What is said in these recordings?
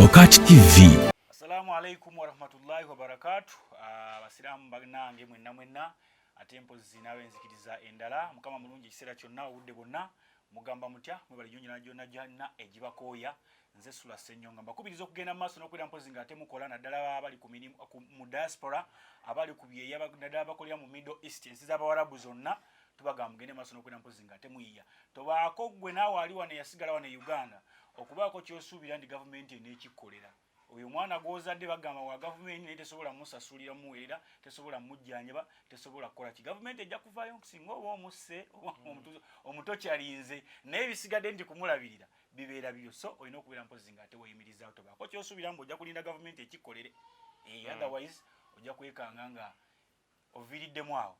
BOCAT TV. Assalamu alaikum warahmatullahi wabarakatuh. Abasiramu bagnange mwenna atempo zinawe nzikiriza endala mukama mulungi kiseera kyonna obudde bwonna mugamba mutya mwebali jonyina jonna janna ejibakoya nze SULA SSENYONGA mbakubiriza okugenda maaso n'okwera mpozi ng'ate mukola naddala abali ku mirimu mu diaspora abali ku byeya naddala bakolera mu Middle East ensi z'Abawarabu zonna tubagamba mugende maaso n'okwera mpozi ng'ate muyiya tobaako gwe naawe ali wano yasigala wano e Uganda okubaako kyosuubira ndi gavumenti eneekikolera oyo mwana gwozadde bagamba wa gavumenti naye tesobola musasulira muweerera tesobola mujjanjaba tesobola kukola ki gavumenti ejja kuvaayo singa oba omusse omuto kyalinze naye ebisigadde nti kumulabirira bibeera byo so olina okubeera mpozi ng'ate weeyimirizaawo tobaako kyosuubira mbu ojja kulinda gavumenti ekikolere otherwise ojja kwekanga nga oviiriddemu awo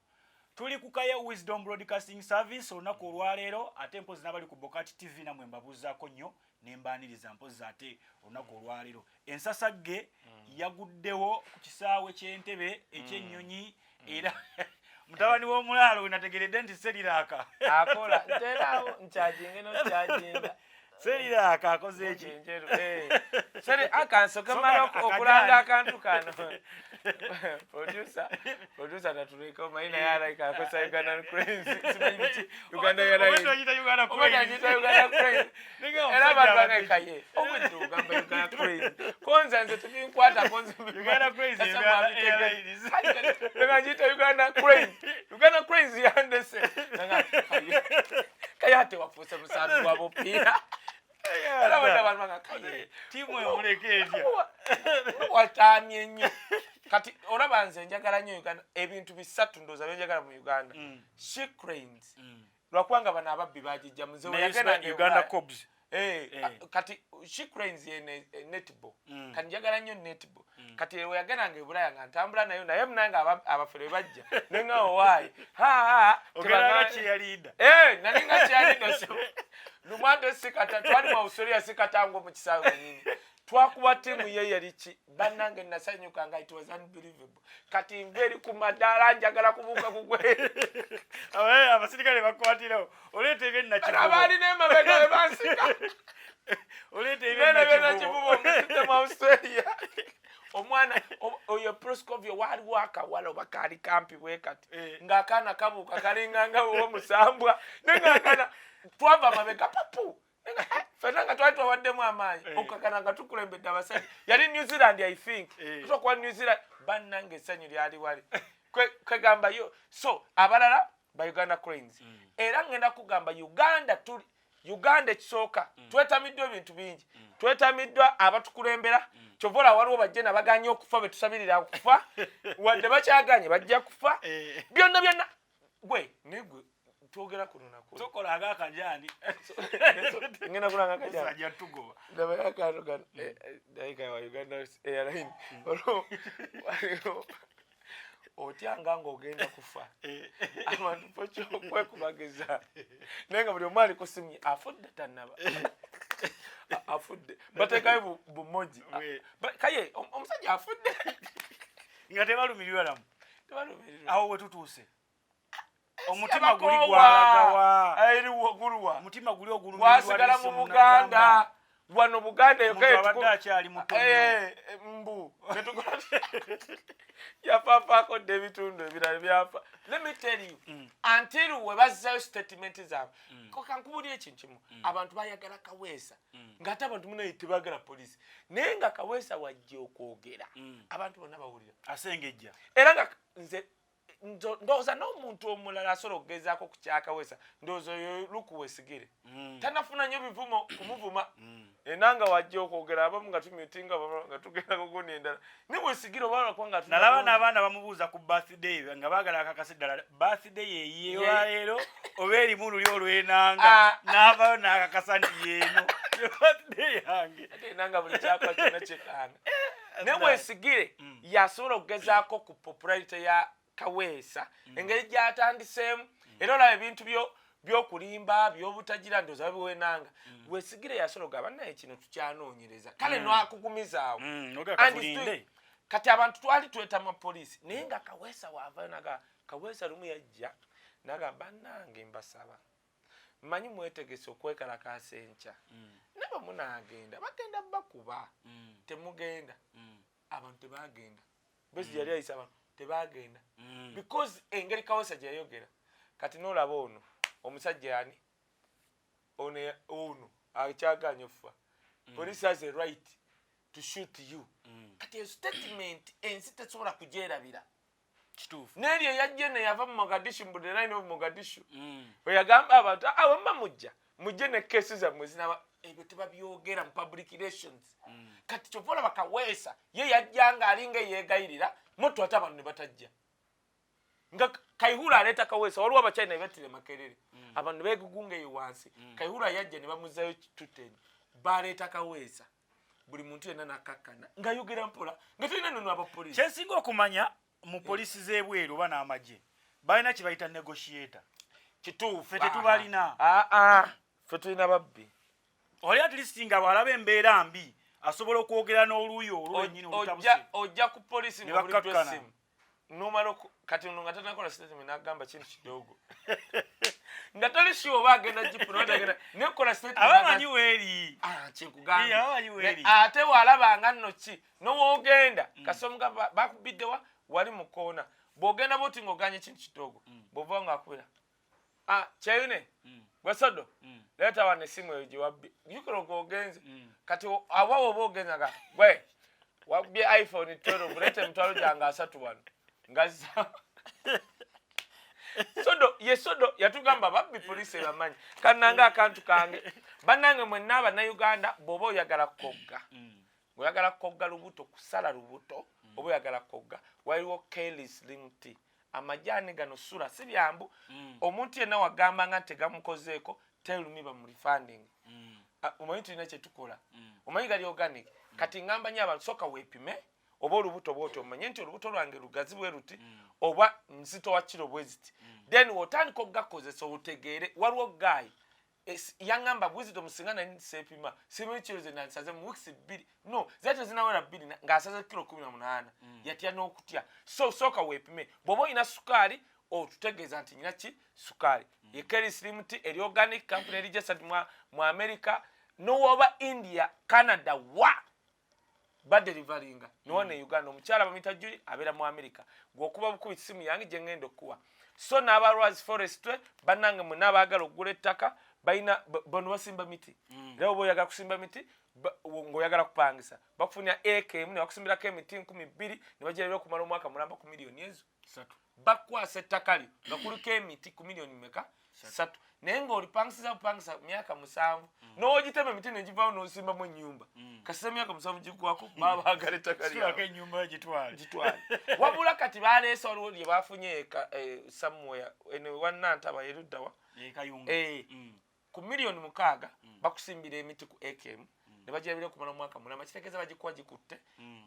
tuli ku Kaye Wisdom Broadcasting Service olunaku olwaleero ate mpozi n'abali ku BOCAT TV namwe mbabuuzaako nnyo nembaniriza mpozi ate olunaku olwaleero ensasagge yaguddewo ku kisaawe ky'entebe ekyennyonyi era mutabani w'omulaalo we nategeredde nti seriraaka akola nteraawo nkyajinga nokyajinga seriraaka akoze eki sere akansoka mala okulanga akantu kano producer natuleka mayina yalaika akosa Uganda crazy simanyi Uganda yalaika Uganda crazy era baganga Kaye obudde ugamba Uganda crazy konza nze tukinkwata konza Uganda crazy ngajita Uganda crazy yandese Kaye ate wafusa musanu wabo pia era bana Kaye timu emulekeja watamye nnyo kati olaba nze njagala nnyo Uganda ebintu bisatu ndoza byenjagala mu Uganda she cranes lwakwanga bana ababbi bajijja muze oyagala Uganda cobs kati she cranes ye netball kati njagala nnyo netball kati oyagala nge bulaya nga ntambula naye munanga abafere bajja nenga owaayi ogala cheerleader nali nga cheerleader so lumando sikata twali mu Australia sikatango mu kisaawe nyinyi twakuba timu ye yalichi banange nasanyuka nga it was unbelievable kati mberi ku madala njagala kubuka kugwe abasirikale bakwatirawo olete ebyenna kibubo abali ne mabega bansika olete ebyenna kibubo mu Australia omwana oyo proscovio wali waka wala bakali kampi wekati ngakana kabuka kalinganga wo musambwa nengakana twava mabega papu fenanga twatwa waddemu amaanyi okukakana nga tukulembedde abasajja yali New Zealand I think tutokuwa New Zealand bannange essanyu lyali wali kwegamba yo so abalala ba Uganda cranes era ngenda kugamba Uganda ekisooka twetamiddwa ebintu bingi twetamiddwa abatukulembera kyovola waliwo bajje nabaganye okufa betusabirira okufa wadde bakyaganye bajja kufa byonna gwe negwe twogera ku lunaku tokola agakajani ngena kulanga akajani sajja tugoba ndaba yakatoga daika wa Uganda Airlines otyanga ng'ogenda kufa abantu pocho kwekubageza nenga buli omwali kusimye afudde tannaba afudde batekayo bumoji Kaye omusajja afudde nga tebalumirirwa namu awo wetutuuse omutima guli gwalagawa ayiri wogulwa omutima guli ogulu wasigala mu Buganda wano Buganda yokeetu akyali muto mbu yafafaako debitundu ebirala byafa let me tell you until we bazzayo statement zaabwe kankubulira ekintu kimu abantu bayagala Kaweesa ng'ate abantu munaye tebagala polisi naye nga Kaweesa wajja okwogera abantu bonna bawulira asengejja era nga nze ndowooza n'omuntu omulala asobola okugezaako ku kyakaweesa ndowooza oyo lukuweesigire tanafuna nnyo bivumo kumuvuma enanga wajja okwogera abamu nga tumyutinga nga tugenda kugona endala ne weesigire oba lwakuba nga nalaba n'abaana bamubuuza ku birthday nga baagala akakase ddala birthday yeyeewaleero oba erimu luli olw'enanga n'avaayo n'akakasa nti yeeno birthday yange ate enanga buli kyakwa kyonna kyekanga ne weesigire yasobola okugezaako ku popularity ya Kaweesa engeri gy'atandiseemu era olaba ebintu by'okulimba by'obutagira ndowooza biwenanga weesigire yasobola ogamba naye kino tukyanoonyereza kale nwakugumizaawo kati abantu twali twetama poliisi naye nga Kaweesa waavayo naga Kaweesa lumu yajja nagamba bannange mbasaba manyi mwetegese okwekalakaasa enkya nabo munaagenda bagenda bakuba temugenda abantu tebagenda besi yali ayisa abantu tebagenda because engeri Kawesa gye yayogera kati n'olaba ono omusajja yani ono akyaganya offa police has a right to shoot you kati eyo statement ensi tesobola kugyerabira kituufu n'eri eyajje ne yava mu Mogadishu mu the line of Mogadishu we yagamba abantu wemba mujje ne kesi zammwe zinaba ebyo tebabyogera mu public relations kati kyova olaba Kaweesa ye yajjanga alinga yeegayirira moto ate abantu ne batajja nga Kayihura aleeta Kaweesa waliwo abachina bettire Makerere abantu beegugunga eyo wansi Kayihura yajja ne bamuzzayo tuteni baleeta Kaweesa buli muntu yenna nakakkana nga yogera mpola nga tulina nno abapoliisi kyensinga okumanya mu polisi z'ebweru oba n'amagye balina kye bayita negotiator kituufu ffe tetubalina ffe tulina babbi oli at least nga bw'alaba embeera mbi asobola okwogera n'oluuyi olwenyini olutabuse ojja ku polisi nga buliddwa essimu numala kati ono nga tanakola statement n'agamba kintu kidogo nga tali sure oba agenda jipu n'agenda nekola statement abamanyi weeri kyenkugambye abamanyi weeri ate bw'alabanga nno ki n'owoogenda kasomuga bakubiddewa wali mu koona bw'ogenda bwoti ng'oganye kintu kidogo bw'ova ng'akubira kyeyune bwesodo leeta wano essimu eyo gye wabbye jukira og'ogenze kati awawo oba ogenza nga gwe wabbye iPhone 12 leeta emitwalo gyange 3 wano ngazza sodo yatugamba babbi poliisi ebamanyi kannanga akantu kange bannange mwenna Abannayuganda bw'oba oyagala kogga oyagala kogga lubuto kusala lubuto oba oyagala kogga waliwo Kaye's Limit amajaani gano SULA si byambu omuntu yenna wagambanga nti tegamukozeeko terumiba mu refunding omanyi tulina kye tukola omanyi gali organic kati ngamba nyo abantu soka weepime oba olubuto bwoti omanye nti olubuto lwange lugazi bwe ruti oba nzito wa kiro bwe ziti then wotandika okugakozesa olutegeere waliwo gayi yangamba wisdom singa nali seepima simanyi kiro ze nansaze mu weeks 2 no zate zinawera 2 ng'asaze kilo 18 yatya n'okutya so soka weepime bw'oba olina sukaali otutegeeza nti nyina ki sukaali ye Kaye's Limit eri organic company registered mu America n'owoba India Canada badelivaringa niwone Uganda omukyala bamuyita Julie abeera mu America gwokuba bukubi simu yange gye ngenda okuwa so n'abalwazi forest bannange mwenna abaagala okugula ettaka balina bano basimba miti era oba oyagala kusimba miti ng'oyagala kupangisa bakufunira AKM ne bakusimbirako emiti 2,000 ne bagyerera okumala omwaka mulamba ku miliyoni ezo 3 bakwasa ettaka lyo nga kuliko emiti ku miliyoni meka 3 naye ng'olipangisiza bupangisa myaka 7 n'ogitema emiti negivaawo n'osimbamu ennyumba kasita myaka 7 gigwako baba baagala ettaka ennyumba gitwale wabula kati baleese waliwo lye bafunye somewhere ene wannantaba eruddawa ku miliyoni 6 bakusimbira emiti ku AKM ne bagyerabira okumala omwaka mulamba kitegeeza bagikuwa gikutte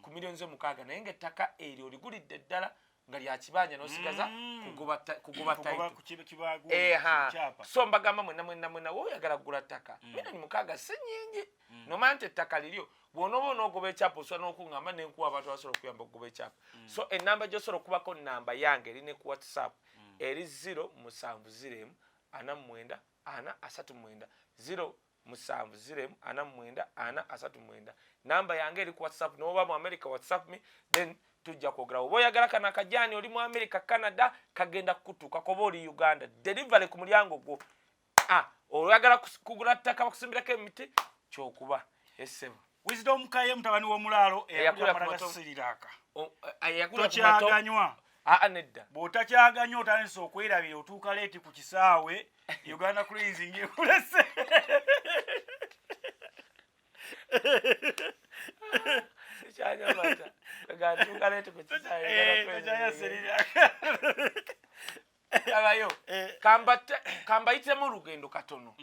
ku miliyoni zo 6 naye ng'ettaka eryo oligulidde ddala nga lya kibanja n'osigaza kugoba taito so mbagamba mwenna woyagala kugula ttaka miliyoni 6 si nnyingi nomanya nti ettaka liryo bw'onooba onoogoba ekyapa osobola n'okuŋŋamba nenkuwa abantu abasobola okuyamba okugoba ekyapa so ennamba gy'osobola okubako nnamba yange eri ne ku WhatsApp eri 070 49 439 070 49 439 namba yange eri ku WhatsApp n'oba mu America WhatsApp me then tujja kwogera oba oyagala kana akajaani oli mu America Canada kagenda kutuuka koba oli Uganda delivery ku mulyango gwo oyagala kugula ttaka bakusimbirako emiti kyokuba essebo Wisdom Kaye mutabani w'omulaalo eyakulamaragasiriraka tokyaganywa nedda bw'otakyaganywa otandise okwerabira otuuka leeti ku kisaawe Uganda Cruise ng'ekulese kambayitemu olugendo katono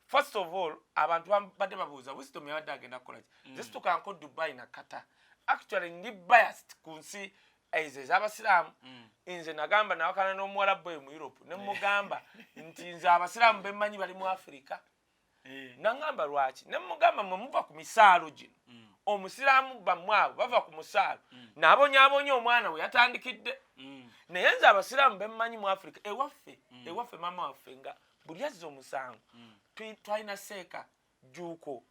first of all abantu badde babuuza Wisdom yabadde agenda kukolaki zisitukanko Dubai na Qatar actually ndi biased ku nsi ezo ez'abasiraamu nze nagamba nawakana n'omuwarabu oyo mu Europe ne mugamba nti nze abasiraamu bemmanyi bali mu Africa nangamba lwaki ne mugamba mwe muva ku misaalo gino omusiraamu bammwe abo bava ku musaalo n'abonyaabonya omwana we yatandikidde naye nze abasiraamu bemmanyi mu Africa ewaffe maama waffe nga buli azza omusango twalina seeka juuko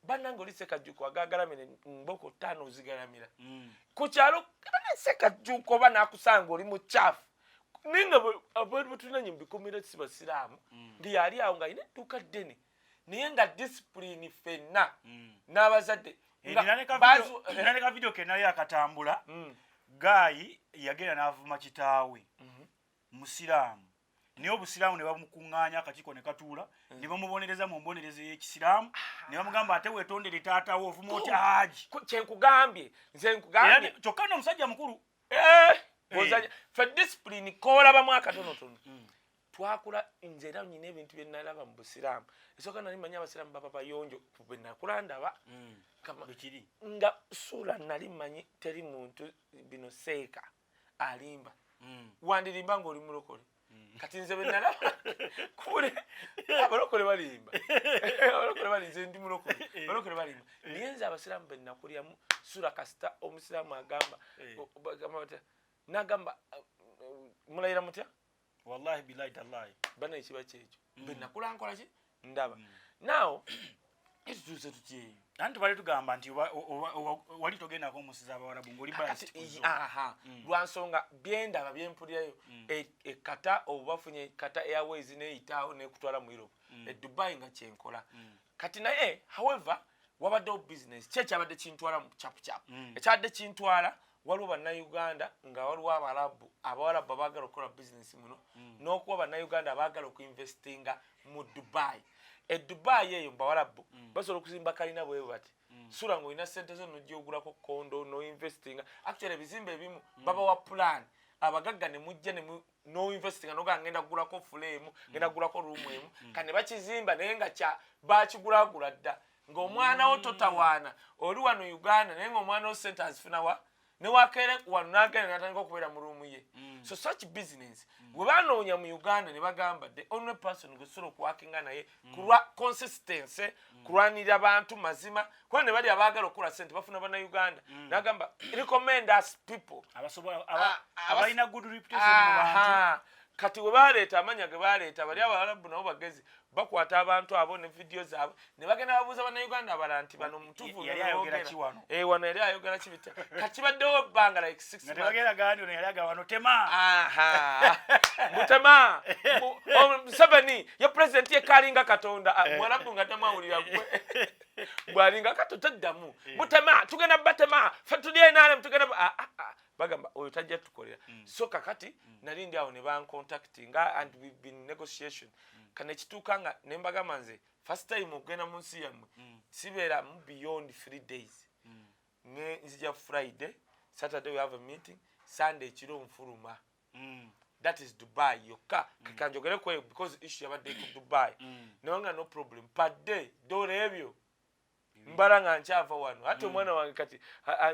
bannange oli seeka juuko agagalamire mboko 5 ozigalamira ku kyalo seeka juuko oba naakusanga oli mu kyafu ninga abantu batulina mu bikomera si basiraamu ndi yali awo nga alina edduuka ddene naye nga disipulini ffenna n'abazadde naleka video ke naye akatambula Gayi yagenda n'avuma kitaawe musiraamu naye obusiraamu ne bamukuŋŋaanya akakiiko ne katuula ne bamubonereza mu mbonereza y'ekisiraamu ne bamugamba ate weetondere taatawo ovuma oti haji kyenkugambye nze nkugambye kyokka n'omusajja mukulu bozanya fe discipline koolabamu akatonotono twakula nze era nyina ebintu bye nalaba mu busiraamu esooka nali manyi abasiraamu baba bayonjo bwe nakula ndaba bikiri nga SULA nali manyi teri muntu bino seeka alimba wandirimba ng'oli mulokole kati nze bwe nalaba kule abalokole balimba abalokole balimba nze ndi mulokole abalokole balimba naye nze abasiraamu be nakulyamu SULA kasita omusiraamu agamba nagamba mulayira mutya wallahi billahi tallahi bana ekiba kyekyo be nakula nkola ki ndaba now ekituuse tutyeyo anti bali tugamba nti wali togendako omusiza abawarabu ng'oli lwansonga byendaba byempulirayo ekata obubafunye ekata airways neyitaawo nekutwala mu Europe Dubai nga kyenkola kati naye however wabaddewo business kyekyabadde kintwala mu chapuchapu ekyabadde kintwala waliwo bannayuganda nga waliwo abawarabu abaagala okukola bizinesi muno n'okuba bannayuganda abaagala okuinvestinga mu Dubai Dubai eyo mbawarabu basobola okuzimba kalina bwe bati SULA ng'olina ssente zo nojja ogulako kondo noinvestinga actually ebizimbe ebimu babawa plan abagagga ne mujja noinvestinga nogaa ngenda kugulako fulemu ngenda kugulako ruumu emu kane bakizimba naye nga bakigulagula dda ng'omwana wo totawaana oli wano Uganda naye ng'omwana wo ssente azifuna ne wakere wano n'agenda n'atandika okubeera mu ruumu ye so such business bwe banoonya mu Uganda ne bagamba the only person gwesobola okuwakinga naye kulwa consistency kulwanirira abantu mazima kuba ne bali abaagala okukola ssente bafuna bannayuganda n'agamba recommend us people abalina good reputation mu bantu kati we baleeta amanya ge baleeta bali abawarabu nabo bagezi bakwata abantu abo ne video zaabwe ne bagenda babuuza bannayuganda abalala nti bano mutuufu wano yali ayogera kibita kati baddewo ebbanga like 6 mutema Museveni ye president ye kalinga katonda mwarabu nga tamawulira gwe bwalinga kato taddamu mutema tugenda batema fe tulye nale tugenda bagamba oyo tajja tukolera so kakati nali ndi awo ne bancontactinga and we've been negotiation kana ekituuka nga ne mbagamba nze first time okugenda mu nsi yammwe sibeera mu beyond 3 days nzija Friday Saturday we have a meeting Sunday kiro nfuluma that is Dubai yokka kanjogere kwe because issue yabadde ku Dubai nonga no problem per day dore ebyo mbara nga nkyava wano ate omwana wange kati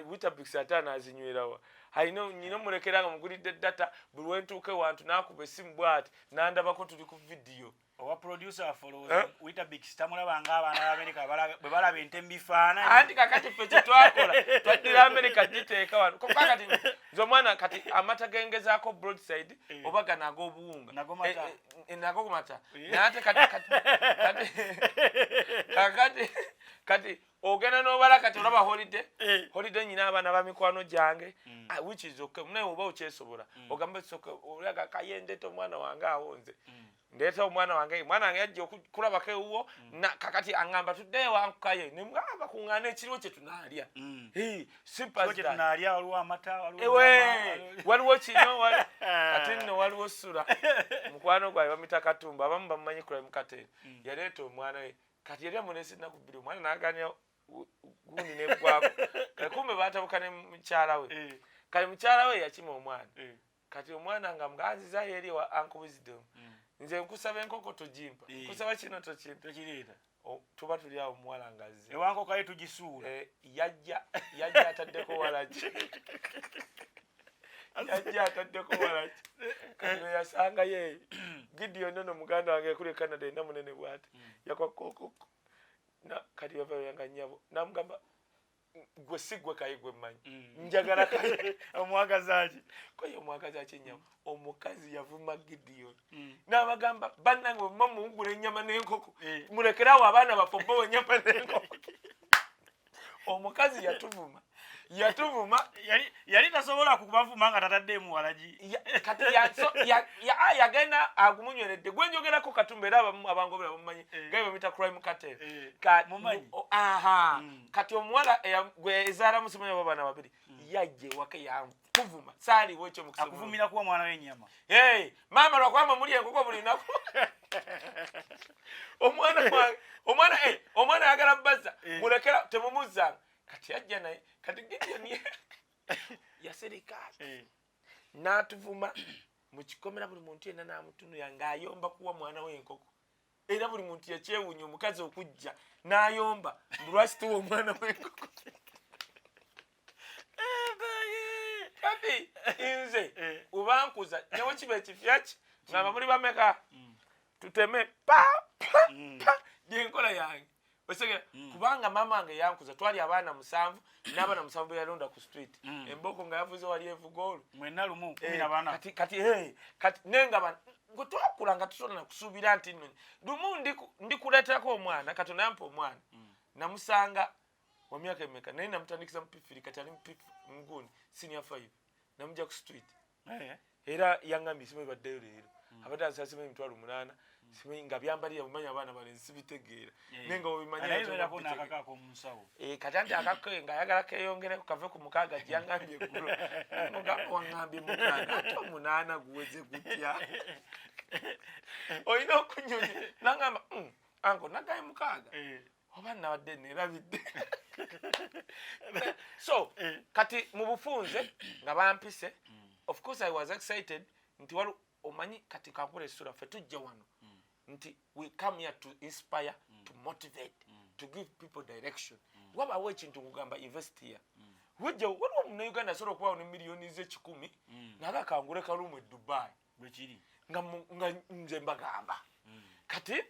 Weetabix atana azinywerawa haino nyino mulekeranga mugulidde data buli wentuuke wantu nakuba essimu bwati nandabako tuli ku video owa producer follows Weetabix tamulaba nga abaana b'Amerika bwe balaba entembi faana anti kakati ffe kye twakola twaddira Amerika giteeka wano kokka kati nze omwana kati amata gengezaako broadside oba gano ag'obuwunga nago mata nate kati ogenda n'obala kati olaba holiday nyina abaana ba mikwano gyange which is okay naye oba okyesobola ogamba olaga Kaye ndeeta omwana wange awonze ndeeta omwana wange yajja okulabako ewuwo kakati aŋŋamba tuddeyo wangu Kaye ne mugamba kuŋŋaana ekiriwo kye tunaalya waliwo kino kati nno waliwo SULA mukwano gwaye bamita Katumba abamu bamumanyi kula mukateere yaleeta omwana we kati yali amunesi nnaku bbiri omwana n'aganya gundi n'eggwako kumbe baatabuka ne mukyala we kale mukyala we yakima omwana kati omwana nga muganzizayo eri wa Uncle Wisdom nze nkusaba enkoko togimpa nkusaba kino tokireeta tuba tuli awo muwala nga azze ewanko Kaye tugisuula yajja ataddeko walaki kati yasanga ye Gideon nno muganda wange kuli Canada ina munene bwati yakwa kokoko kati bava yanga nyabo namugamba gwe sigwe Kaye gwe mmanyi njagala Kaye omwagazaaki Kaye omwagazaaki ennyama omukazi yavuma Gideon n'abagamba bannange mma muwugula ennyama n'enkoko mulekerawo abaana bafobbowe ennyama n'enkoko omukazi yatuvuma yali tasobola kubavuma nga tataddeemu walagi kati yagenda agumunyweredde gwe njogerako katumba era abangobera bamumanyi nga bamuyita crime cartel kati omuwala gwe ezaala musimanyi abaana babiri yajja ewaka yakuvuma saaliwo ekyo akuvumira kuwa mwana w'ennyama maama lwakwama muli enkoko buli lunaku omwana ayagala bazza mulekera temumuzzanga kati yajja naye kati Gideon yasereka n'atuvuma mu kikomera buli muntu yenna n'amutunuya ng'ayomba kuwa mwana w'enkoko era buli muntu yakyewuunya omukazi okujja n'ayomba lwaki tuwa omwana w'enkoko kati nze ubankuza newe kiba ekifyaki ngamba muli bameka tuteme gyenkola yange osegera kubanga mama wange yankuza twali abaana 7 n'abaana 7 be yalonda ku street emboko nga yavuze wali evuga olwo mwenna lumu 10 kati nenga gwe twakula nga tusobola nakusuubira nti nno lumu ndikuleeterako omwana katonda yampa omwana namusanga wa myaka emeka naye namutandikiza mupifiri kati ali muguni senior 5 namujja ku street era yangambye simanyi baddeyo leero abadde ansa simanyi 8,000 simanyi nga byambalira bumanya abaana bale nsibitegeera nenga obimanyiako n'akakaako omunsawo kati anti akake nga ayagala keeyongereko kave ku 6 gyangambye eggulo mugamba wangambye 6 ate 8 guweze gutya olina okunyonyi nangamba ango nagaye 6 oba nabadde neerabidde so kati mu bufunze nga bampise of course I was excited nti wali omanyi kati kankula SULA ffe tujja wano nti we come here to inspire to motivate to give people direction wabaawo ekintu nkugamba invest here wejja waliwo munnauganda asobola okubawo ne miliyoni ze1,000 naye akangule kalumu e Dubai bwekiri nga nze mbagamba kati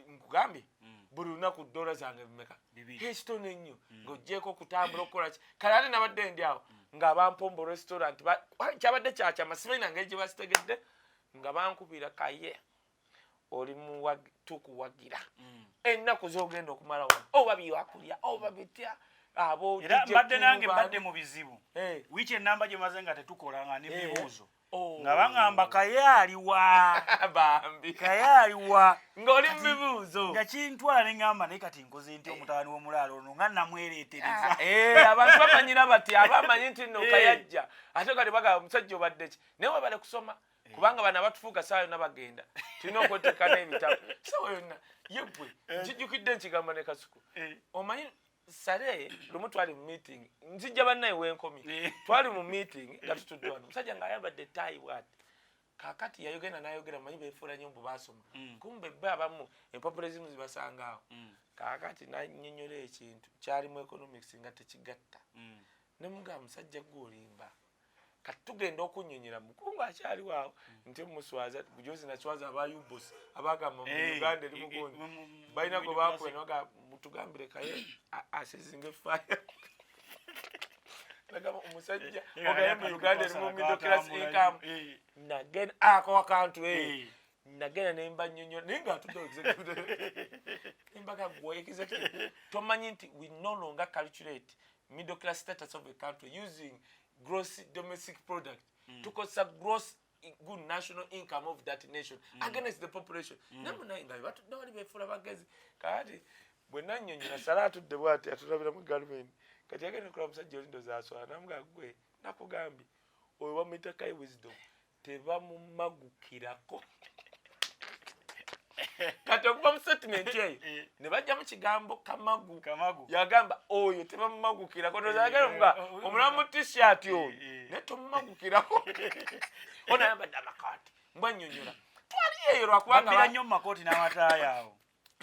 nkugambye buli lunaku dola zange bimeka ekitono ennyo ng'oggyeko okutambula okukola ki kale ate nabadde ndi awo nga bampombo restaurant kyabadde kyakyama simanyi nange gye basitegedde nga bankubira Kaye oli tukuwagira ennaku z'ogenda okumala wano oba byakulya oba bitya abo era mbadde nange mbadde mu bizibu wiiki ennamba gye maze nga tetukola nga n'ebibuuzo nga baŋŋamba Kaye aliwa bambi Kaye aliwa ng'oli mu bibuuzo nga kintwala ne ŋŋamba naye kati nkoze nti omutabani w'omulaalo ono nga namwereetereza abantu bamanyira bati abamanyi nti nno Kaye ajja ate kati bagamba omusajja obadde ki naye webale kusoma kubanga bano abatufuuka saa yonna bagenda tulina okweteeka n'ebitabo sawa yonna yebwe nkijjukidde nkigamba ne Kasuku omanyi sale lumu twali mu meeting nzijja bannaye wenkomi twali mu meeting nga tutudde wano omusajja ng'ayambadde ttaayi bw'ati kaakati yayogera n'ayogera manyi beefuula nnyo mbu baasoma kumbe be abamu empapula ezimu zibasanga awo kaakati nannyonnyola ekintu kyalimu economics nga tekigatta ne mugamba musajja gw'olimba kati tugenda okunnyonnyera mukungu akyaliwo awo nti muswaza bujozi naswaza aba UBOS abagamba mu Uganda eri mugundi balina gwe bakuwe naga mutugambire Kaye asezinga effaya nagamba omusajja ogayamba Uganda eri mu middle class income nagenda ako akantu nagenda nemba nnyonnyo naye nga atudde executive nembaga gwe executive tomanyi nti we no longer calculate middle class status of a country using gross domestic product to cause a gross good national income of that nation against the population namunayinga batudde wali beefuula bagezi kati bwe nannyonnyola sala atudde bwati atulabiramu galumeni kati agenda okulaba musajja oli ndoza aswala namuga gwe nakugambye oyo bamuyita Kaye wisdom tebamumagukirako kati okuva mu statement eyo ne bajja mu kigambo kamagu yagamba oyo tebamumagukirako nozagala omulamu mu t-shirt oyo naye tomumagukirako onayambadde amakaati mbwa nnyonnyola twali eyo lwakubanga nnyo mu makooti n'amataaya awo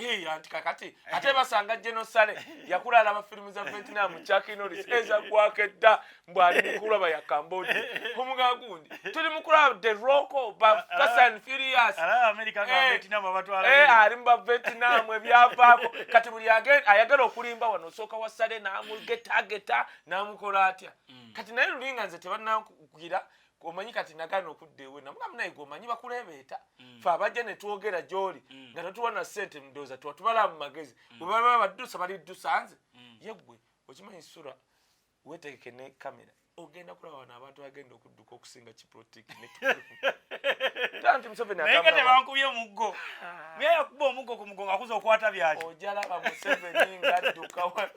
anti kakati ate basanga Genosale yakula alaba filmu za Vietnam Chucky Norris eza kwakedda mbwali mukula ba ya Cambodia omuga gundi tuli mukula The Rock ba Fast and Furious America nga Vietnam abatwala alimba Vietnam ebyavaako kati buli ayagala okulimba wano soka wasale namugeta namukola atya kati naye lulinga nze tebannakugira omanyi kati nagana okuddeewe namugamu naye gomanyi bakulebeeta fe abajja ne twogera gy'oli nga tetuwana ssente mudooza tubala mu magezi bwe baba baddusa bali ddusa nze yeggwe okimanyi SULA weetegeke ne kamera ogenda kulaba wano abantu bagenda okudduka okusinga kiprotiki netanti Museveni naye nga tebankubye omuggo naye yakuba omuggo ku mugongo akuza okwata byaki ojalaba Museveni ng'adduka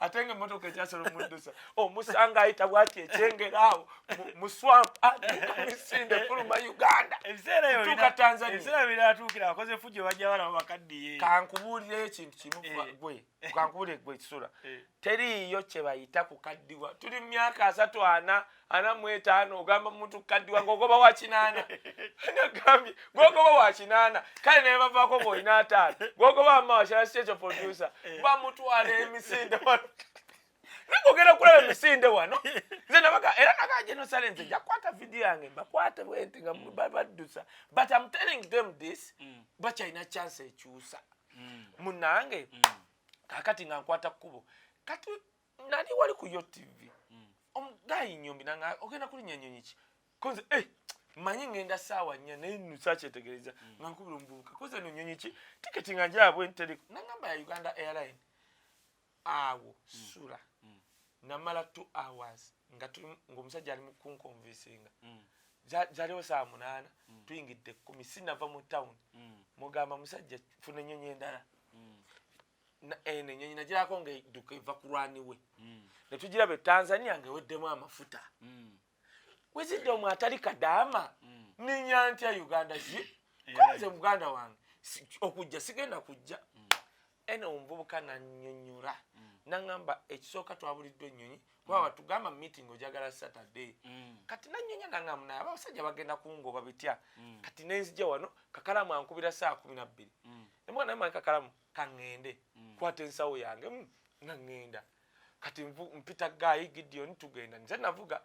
ate ng'emmotoka ekyasolo muddusa omusanga ayita bwati ekyengeraawo mu swamp adduka misinde fuluma Uganda tuuka Tanzania ebiseera biratuukira akoze fujjo bajja bala bakaddiye kankubuulira ekintu kimu gwe kankubuulire gwe SULA teriiyo kye bayita kukaddiwa tuli mu myaka 3-4 ogamba muntu kukaddiwa ng'ogoba wa 8 nagambye gwogoba wa 8 kale naye bavaako ng'olina 5 gwogoba amawashala siteekyo producer bamutwala emisinde wano nikogera kulaba emisinde wano nze nabaga era naga Genosale nze jakwata video yange bakwate bwente nga baddusa but I'm telling them this bakyalina chance ekyusa munange kakati nga nkwata kkubo kati nali wali ku TV omugayi nyombi nanga ogenda kulinya nyonyi ki konze manyi ngenda saawa 4 naye nusa kyetegereza nga nkubira omuvubuka koze no nyonyi ki tiketi nga njabwe nteriko nangamba ya Uganda Airlines awo SULA namala 2 hours nga ng'omusajja ali mu kunkonvinsinga zaliwo saa 8 tuyingidde 10 sinava mu town mugamba musajja funa ennyonyi endala ennyonyi nagirako ng'edduka eva ku lwani we ne tugiraba Tanzania ng'eweddemu amafuta wezidde omw atali kadaama ninya ntya Uganda koze muganda wange okujja sigenda kujja ene omuvubuka nannyonnyola nangamba ekisooka twabuliddwa ennyonyi kuba tugamba meeting ojagala Saturday kati nannyonya nangamba naye abasajja bagenda kungoba bitya kati nenzija wano kakalamu ankubira saa 12 nemwana naye kakalamu kaŋŋende kwata ensawo yange nga ŋŋenda kati mpita Gayi Gideon tugenda nze navuga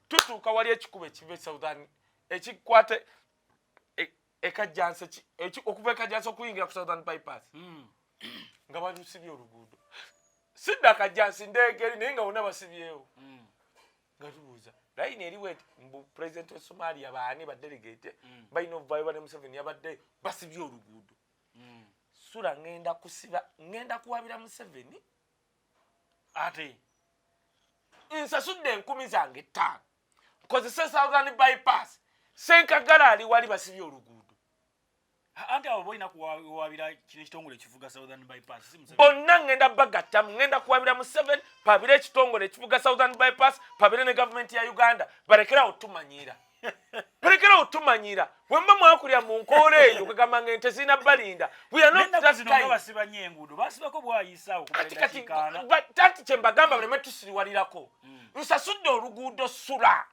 tutuuka wali ekikuba ekiva Southern ekikwata ekajjansi okuva ekajjansi okuyingira ku Southern bypass nga balusibye oluguudo sidda akajjansi ndeegeri naye nga wonna basibyewo nga tubuuza layini eriwe mbu president wa Somalia baani badelegate balina ovayo ne Museveni yabadde basibye oluguudo SULA ngenda kuwabira Museveni ate nsasudde 10,000 zange 5 nkozesa Southern bypass senkagala ali wali basibye oluguudo anti abo boina kuwabira kino ekitongole ekivuga Southern bypass bonna ngenda bagatta ngenda kuwabira Museveni pabire ekitongole ekivuga Southern bypass pabire ne government ya Uganda balekera otumanyira wemba mwakulya mu nkola eyo kagamba ngente zina balinda we are not that kind basiba nyengudo basibako bwayisaawo kubalekikana tati kyembagamba baleme tusiriwalirako nsasudde oluguudo SULA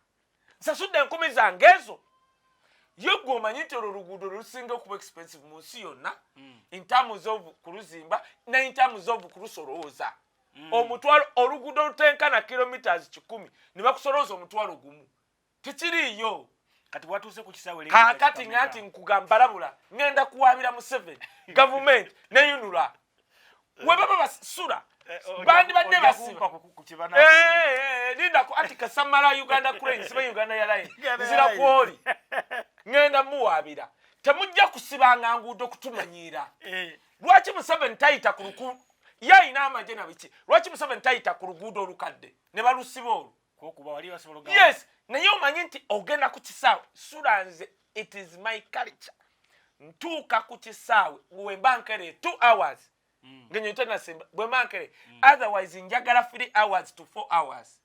nsasudde 10,000 zange ezo yegwe omanyi nti oluguudo lusinga okuba expensive mu nsi yonna in terms of kuluzimba ne in terms of kulusolooza omutwalo oluguudo lutenkana kilometers 10 ne bakusolooza omutwalo gumu tekiriiyo kati watuuse ku kisaawe kakati nganti nkugamba labula ngenda kuwabira Museveni government ne UNURA we baba SULA bandi badde basiba linda ku ati kasamala Uganda Cranes ba Uganda Airlines zira kwoli ngenda muwabira temujja kusibanga nguudo kutumanyira lwaki Museveni tayita ku luku yayina amaje na biki lwaki Museveni tayita ku luguudo olukadde ne balusiba olwo kokuba wali basobola yes naye omanyi nti ogenda ku kisaawe SULA nze it is my culture ntuuka ku kisaawe webankere 2 hours ngenyo tena simba bwemankere otherwise njagala 3 hours to 4 hours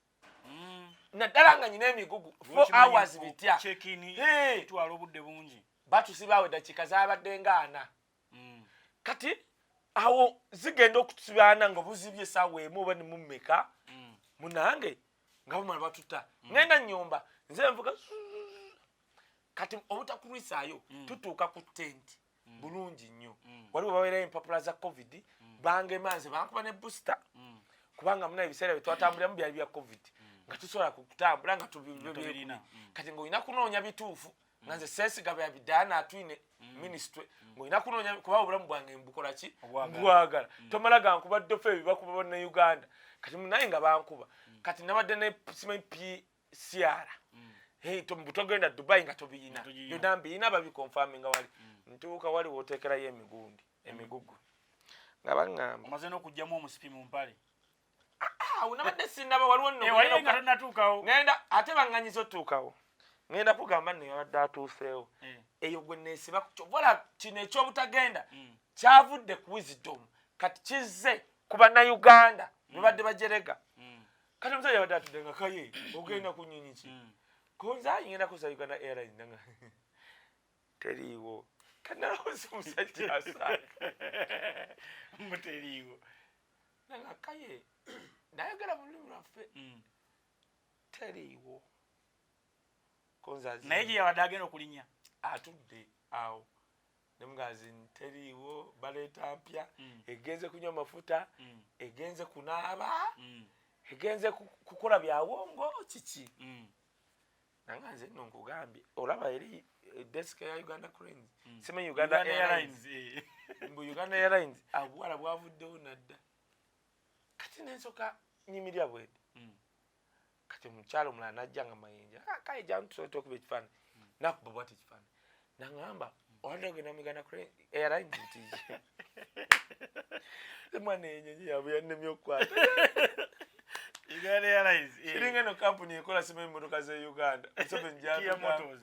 naddala nga nyina emigugu 4 hours bitya chekini twala obudde bungi batusibawe dakika zabadde nga 4 kati awo zigenda okutusibana nga buzibye sawa emu oba ne mummeka munange nga bamala batuta ngenda nyumba nze nvuga kati obutakulisaayo tutuuka ku tent bulungi nnyo waliwo baweerayo empapula za covid bangemanze bankuba ne booster kubanga muna ebiseera bye twatambuliramu byali bya covid nga tusobola kutambula nga tubirina kati ng'olina kunoonya bituufu nga nze seesiga bya bidaana atwine ministry ng'olina kunoonya kuba obulamu bwange mbukola ki mbwagala tomala gankuba ddofe ebibakuba bonna Uganda kati munaye nga bankuba kati nabadde ne simanyi PCR togenda Dubai nga tobiyina byonna mbiyina babikonfami nga wali ntuuka wali wooteekerayo emigugu nga baŋŋamba omaze n'okugyamu omusipi mu mpale nabadde sindaba waliwo nno ngenda ate baŋŋanyiza otuukawo ngenda kugamba nno yabadde atuuseewo eyo gwe neesiba kyobola kino ekyobutagenda kyavudde ku wisdom kati kizze ku bannayuganda babadde bajerega kati omusajja yabadde atudde nga Kaye ogenda kunyonyi ki konzanyi ngenda kuza Uganda Airlines nanga teriiwo kanalowooza omusajja asanga muteriiwo nanga Kaye nayagala mu lulimi lwaffe teriiwo konzazi naye gye yabadde agenda okulinnya atudde awo nemugazi teriiwo baleeta mpya egenze kunywa amafuta egenze kunaaba egenze kukola byawongo kiki nanga nze nno nkugambye olaba eri desk ya Uganda Cranes simanyi Uganda Airlines mbu Uganda Airlines abuwala bwavuddewo nadda kati nensoka nyimirya bwedi kati omukyalo omulala najja nga mayinja Kaye jangu tusobola okuba ekifaananyi nakuba bwati ekifaananyi naŋŋamba owadde ogenda mu Uganda Airlines nti emwana enyonyi yabwe yannemye okukwata Uganda Airlines kiringa eno kampuni ekola simanyi emmotoka ze Uganda Kia Motors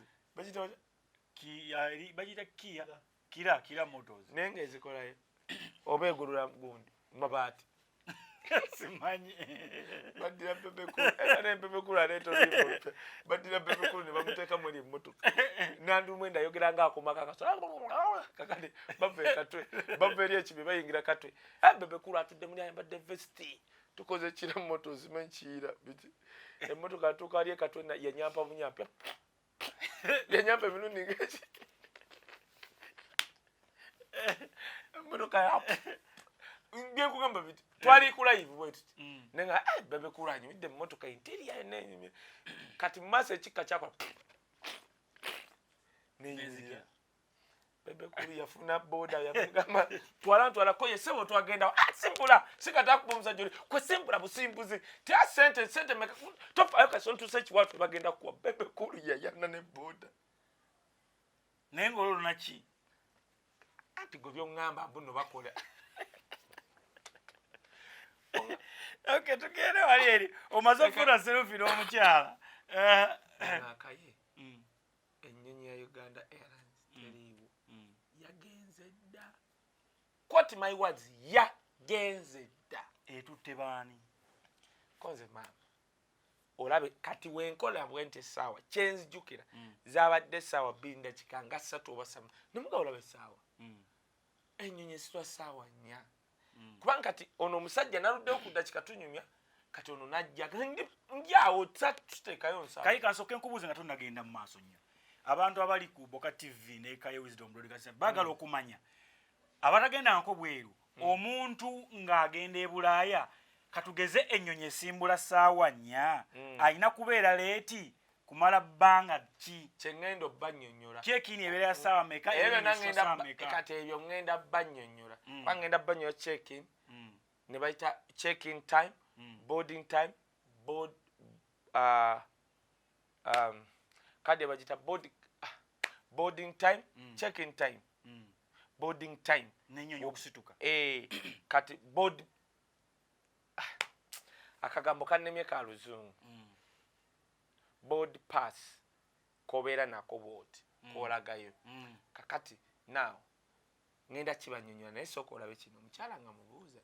bagita Kia Motors naye ng'ezikolayo oba egulula gundi mabaati simanyi baddira pepekulu era n'empepekulu aleeta baddira pepekulu ne bamuteekamu eri emmotoka nandumwenda ayogera ng'akoma kakaso kakati bava eri ekibi bayingira katwe pepekulu atudde muli ayambadde vesti tukoze Kia Motors simanyi kiira biti emmotoka atuuka ali ekatwe yanyampa bunyampa yanyampa emirundi ng'eki emmotoka ngekugamba biti twali kulive bwe tuti nenga bebe kulanyi widde emmotoka interior nenye kati mu maaso ekikka kyakola neyinzira bebe kuli yafuna boda yamugamba twala koye sebo twagenda simpula sikata kuba omusajja oli kwe simpula busimbuzi tia sente meka tofayo kasontu sechi watu bagenda kuwa bebe kuli yayana ne boda nengo lolo nachi ati go byongamba mbuno bakola okay tugende wali eri omaze okufuna selfie n'omukyala Kaye ennyonyi ya Uganda Airlines teriiwo yagenze dda quote my words yagenze dda etutte baani konze maama olabe kati wenkola bwente essaawa kyenzijukira zabadde essaawa 2 dakiika nga 3 oba 3 nemuga olabe essaawa ennyonyi esitwa ssaawa 4 kubanga kati ono omusajja naluddewo ku dakiika tunyumya kati ono najja njaawo tuteekayo nsaawa Kaye kansooke nkubuuze nga tonnagenda mu maaso nnyo abantu abali ku BOCAT TV ne Kaye Wisdom Broadcasting bagala okumanya abatagendangako bweru omuntu ng'agenda e Bulaaya katugeze ennyonyi esimbula ssaawa 4 alina kubeera leeti kumala bbanga ki kyengenda obbannyonnyola kyekini ebeera ya ssaawa meka kati ebyo ngenda bbannyonnyola kuba ngenda bbannyonnyola check-in ne bayita check-in time boarding time kadi bagita boarding time check-in time boarding time n'ennyonyi okusituka kati board akagambo kannemye ka luzungu board pass kobeera nako bwoti kolagayo kakati now ngenda kibanyonyola naye sooka olabe kino omukyala nga mubuuza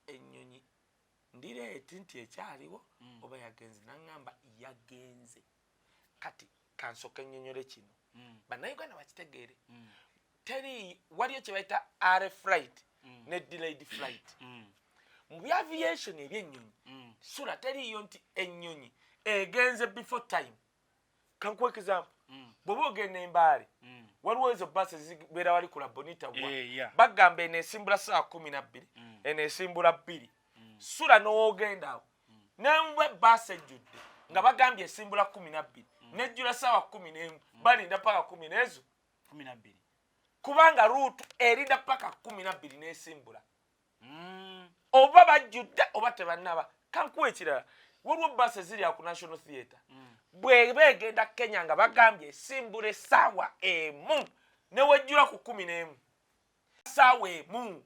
ennyonyi ndireeti nti ekyaliwo oba yagenze naŋŋamba yagenze kati kansooka ennyonyole kino bannayuganda bakitegeere teri waliyo kye bayita air flight ne delayed flight mu bya aviation eby'ennyonyi SULA teriyo nti ennyonyi egenze before time kankuwa example bw'oba ogenda embaale waliwo ezo basi zibeera wali kula bonita wa yeah. bagamba enesimbula saa 12 enesimbula 2 SULA n'ogenda awo nemwe basi ejjudde nga bagambye esimbula 12 nejjula saa 11 balinda paka 10 nezo 12 kubanga ruutu erinda paka 12 n'esimbula oba bajjudde oba tebannaba kankuwa ekirala waliwo basi ziri ku National Theatre bwe beegenda Kenya nga bagambye esimbula essaawa emu newejjula ku 11 essaawa emu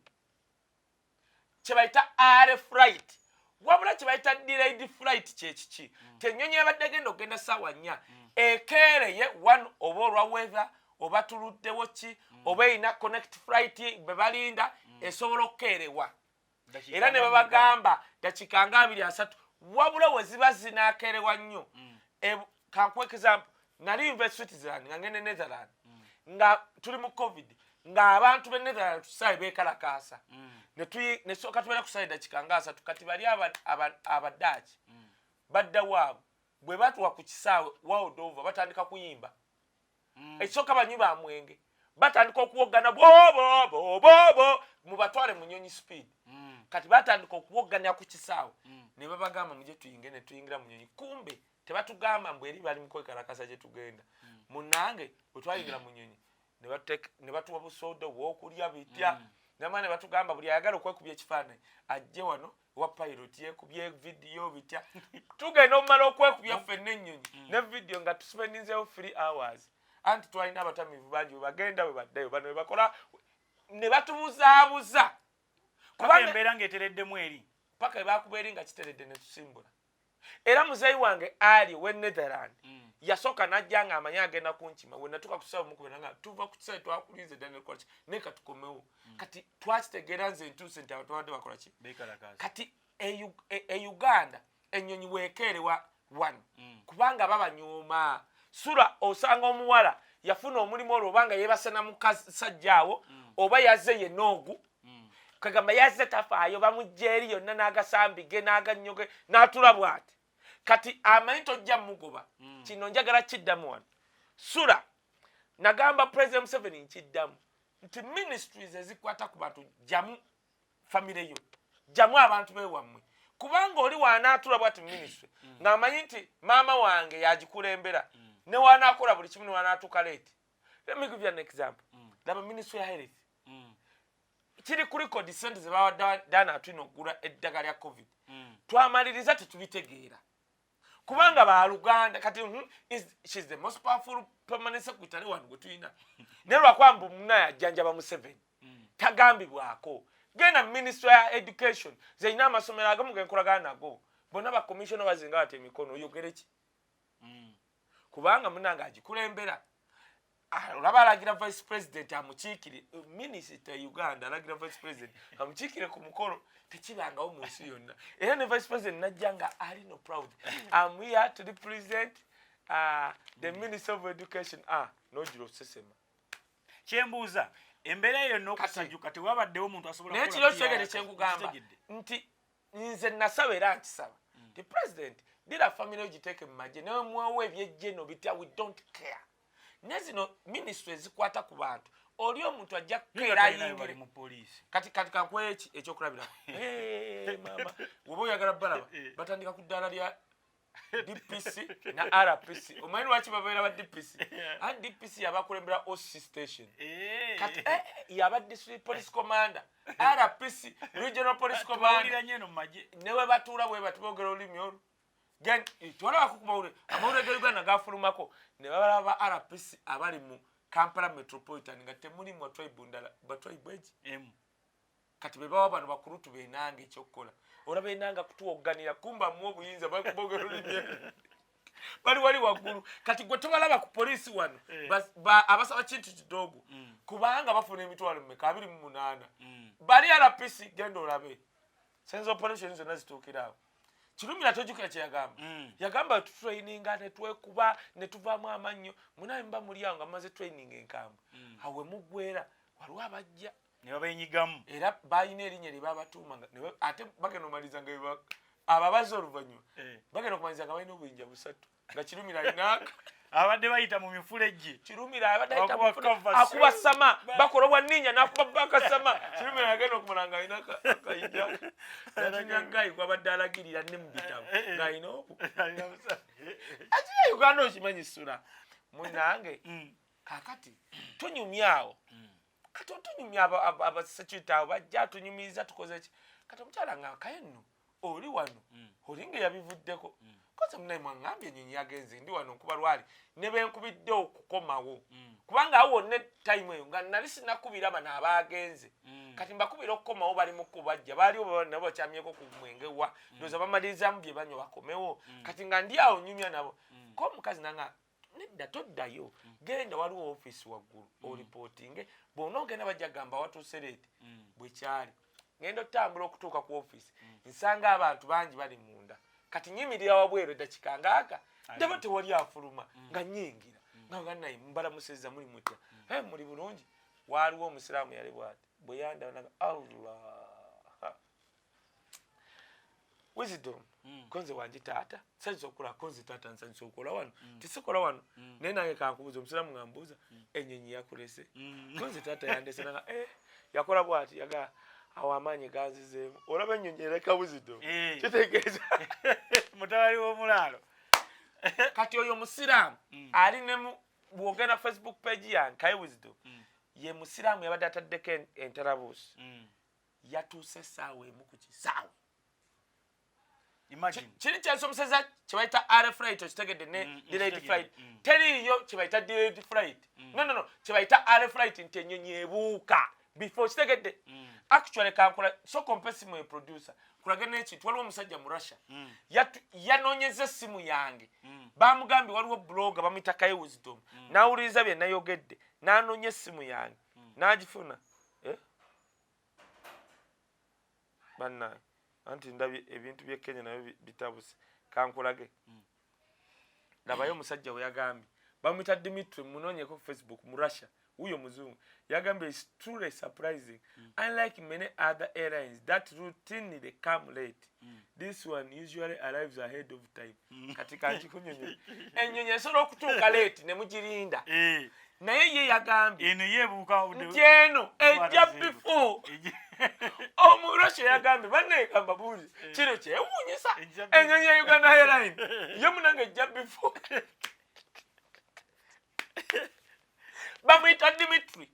kyebayita air flight wabula kyebayita delayed flight kyekiki tenyonyi ebadde egenda okugenda essaawa 4 ekeereye one oba olwa weather oba tuluddewo ki oba erina connect flight be balinda esobola okukeerewa era ne babagamba dakiika nga 23 wabula we ziba zinaakeerewa nnyo kankuwa example nali nva Switzerland nga ngende Netherland nga tuli mu covid nga abantu be Netherland tusaayi beekalakaasa ne sooka tubeera kusaayi dakiika nga 3 kati bali abaddaaki badda waabwe bwe batuwa ku kisaawe world over batandika kuyimba ekisooka banywi ba mwenge batandika okuwogana bobobobobo mubatwale mu nyonyi speed kati batandika okuwogana ku kisaawe ne babagamba muje tuyinge ne tuyingira mu nyonyi kumbe tebatugamba mbu eri bali mukwekalakasa gye tugenda munange bwe twayingira mu nyonyi ne batuwa busoda obwokulya bitya namane batugamba buli ayagala okwekubya ekifaananyi ajje wano wa pilot yekubye video bitya tugenda omumala okwekubya ffenna ennyonyi ne video nga tuspendinzeewo 3 hours anti twalina abatamivu bangi bwe bagenda bwe baddayo bano bakola ne batubuzaabuza kubanga embeera ng'etereddemu eri paka bakuba eri nga kiteredde ne tusimbula era muzeeyi wange ali we Netherland yasooka najja nga amanya agenda kunkima we natuka kusaba mukubera nga tuva ku kisayi twakulize Daniel Kwachi ne katukomewo kati twakitegeera nze ntuuse nti abantu abadde bakola ki kati Uganda ennyonyi weekeerewa wano kubanga babanyuma SULA osanga omuwala yafuna omulimu olwo obanga yeebasana musajja awo oba yazze ye noogu kagamba yazze tafaayo bamujja eri yonna n'agasambige n'aganyoge n'atula bw'ati kati amanyi tojja mugoba kino njagala kiddamu wano SULA nagamba President Museveni nkiddamu nti ministries ezikwata ku bantu jamu famire yo jamu abantu bewammwe kubanga oli wanaatula bw'ati ministry ng'amanyi nti maama wange yagikulembera ne wanaakola buli kimu ne wanaatuka leeti. Let me give you an example. Laba ministry ya health kiri kuri kodi sente ze bawa dana atwino okugula eddagala lya covid twamaliriza tetubitegeera kubanga ba Uganda kati she's the most powerful permanent secretary wano gwe tulina ne lwakwamba munaya ajjanjaba Museveni tagambibwako genda ministry ya education zeyina amasomero agamu genkolagana nago bonna ba commissioner bazinga bate emikono oyogere ki kubanga munanga agikulembera olaba alagira vice president amukiikire minister Uganda alagira vice president amukiikire ku mukolo tekibangawo mu nsi yonna era ne vice president najjanga ali no proud I'm here to represent the minister of education no jiro sesema kyembuuza embeera eyo n'okusajjuka tewabaddewo omuntu asobola naye kiro kyegere kyengugamba nti nze nasaba era nkisaba the president dira family ogiteeke mu magye newe mwawo ebyejjeno bitya we don't care nezino ministry ezikwata ku bantu oli omuntu ajja kukeera ayingire mu poliisi kati kankwe ekyokulabira mama woba oyagala balaba batandika ku ddaala lya DPC na RPC omanyi lwaki babeera ba DPC DPC yabakulembera OC station kati yaba district police commander RPC regional police commander newe batuula bwe batubogera olulimi olwo gen twalaba ku amawulire ga Uganda gafulumako ne balaba RPC abali mu Kampala metropolitan nga temuli mu tribe ndala batribe eji kati bebawa bano bakurutu benanga ekyokola olaba enanga kutuwoganira kumba mu obuyinza bakubogera olulimi bali wali waggulu kati gwe tobalaba ku polisi wano abasaba kintu kidogo kubanga bafuna emitwalo mmeka 28 bali RPC genda olabe sense operation zonna zituukira awo kirumira tojukira kyeyagamba yagamba tutraininga netwekuba netuvaamu amannyo munaye mba mulyango amaze training enkambwe awe mugwera waliwo abajja ne babenyigamu era bayina erinnya lye babatuuma ate bagenda omaliza nga ababaza oluvannyuma bagenda okumanyiza nga balina obuyinja busatu nga kirumira alinaaka abadde bayita mu mifulejje kirumira abadde ayita mu akuba sama bakola obwanninnya n'akuba bakasama kirumira agenda okumala nga alina akayinja natunyangayi gwabadde alagirira ne mu bitabo ng'alina obu Ajeeyo Uganda okimanyi SULA munange kakati tunyumyawo kati otunyumya abasecurity abo bajja tunyumiza tukoze ki kati omukyala nga Kaye nno oli wano olinga yabivuddeko koze munaye mwangambye ennyonyi yagenze ndi wano nkuba lwali ne benkubidde okukomawo kubanga awo wonna time eyo nga nali sinakubira bano abaagenze kati mbakubira okukomawo bali mu kubajja baaliwo nabo bakyamyeko ku mwengewa ndowooza bamalirizamu bye banywa bakomewo kati nga ndi awo nyumya nabo ko omukazi nanga nedda toddayo genda waliwo ofiisi waggulu oripootinge bw'onoogenda bajja gamba watuuse leeti bwe kyali ngenda otambula okutuuka ku ofiisi nsanga abantu bangi bali munda kati nyimirira wabweru eddakika ngaaka ndaba tewali afuluma nga nnyingira nga gannaye mbalamusizza muli mutya muli bulungi waaliwo omusiraamu yali bw'ati bwe yandabanaga Allah wisdom konze wange taata nsanyusa okukola konze taata nsanyusa okukola wano tisikola wano naye nange kankubuuza omusiraamu nga mbuuza ennyonyi yakulese konze taata yandese nanga yakola bw'ati yaga awo amaanyi ganzizeemu olaba ennyonyi ereka wisdom kitegeeza mutabali w'omulaalo kati oyo musiraamu ali ne bwogenda Facebook page yange Kaye Wisdom ye musiraamu yabadde ataddeko entarabuusi yatuuse essaawa emu ku kisaawe kiri kyensomuseza kye bayita air flight okitegedde ne delayed flight teriiyo kye bayita delayed flight no kye bayita air flight nti ennyonyi ebuuka before kitegedde actually kankula so compesimu e producer kulage n'ekintu waliwo omusajja mu Russia yanoonyeza essimu yange bamugambye waliwo blogger bamuyita Kaye Wisdom n'awuliriza bye nayogedde n'anoonya essimu yange n'agifuna bannaye anti ndabye ebintu by'e Kenya nabyo bitabuse kankulage labayo omusajja we yagambye bamuyita Dimitri munoonyeko ku Facebook mu Russia huyo muzungu yagambye is truly surprising unlike many other airlines that routinely come late this one usually arrives ahead of time katika nkikunyonyo ennyonyi esobola okutuuka late ne mugirinda naye ye yagambye eno yebuuka nti eno ejja before omurasho yagambye banneegamba buuzi kino kyewuunyisa ennyonyi ya Uganda Airline ye munange ejja before bamuyita Dimitri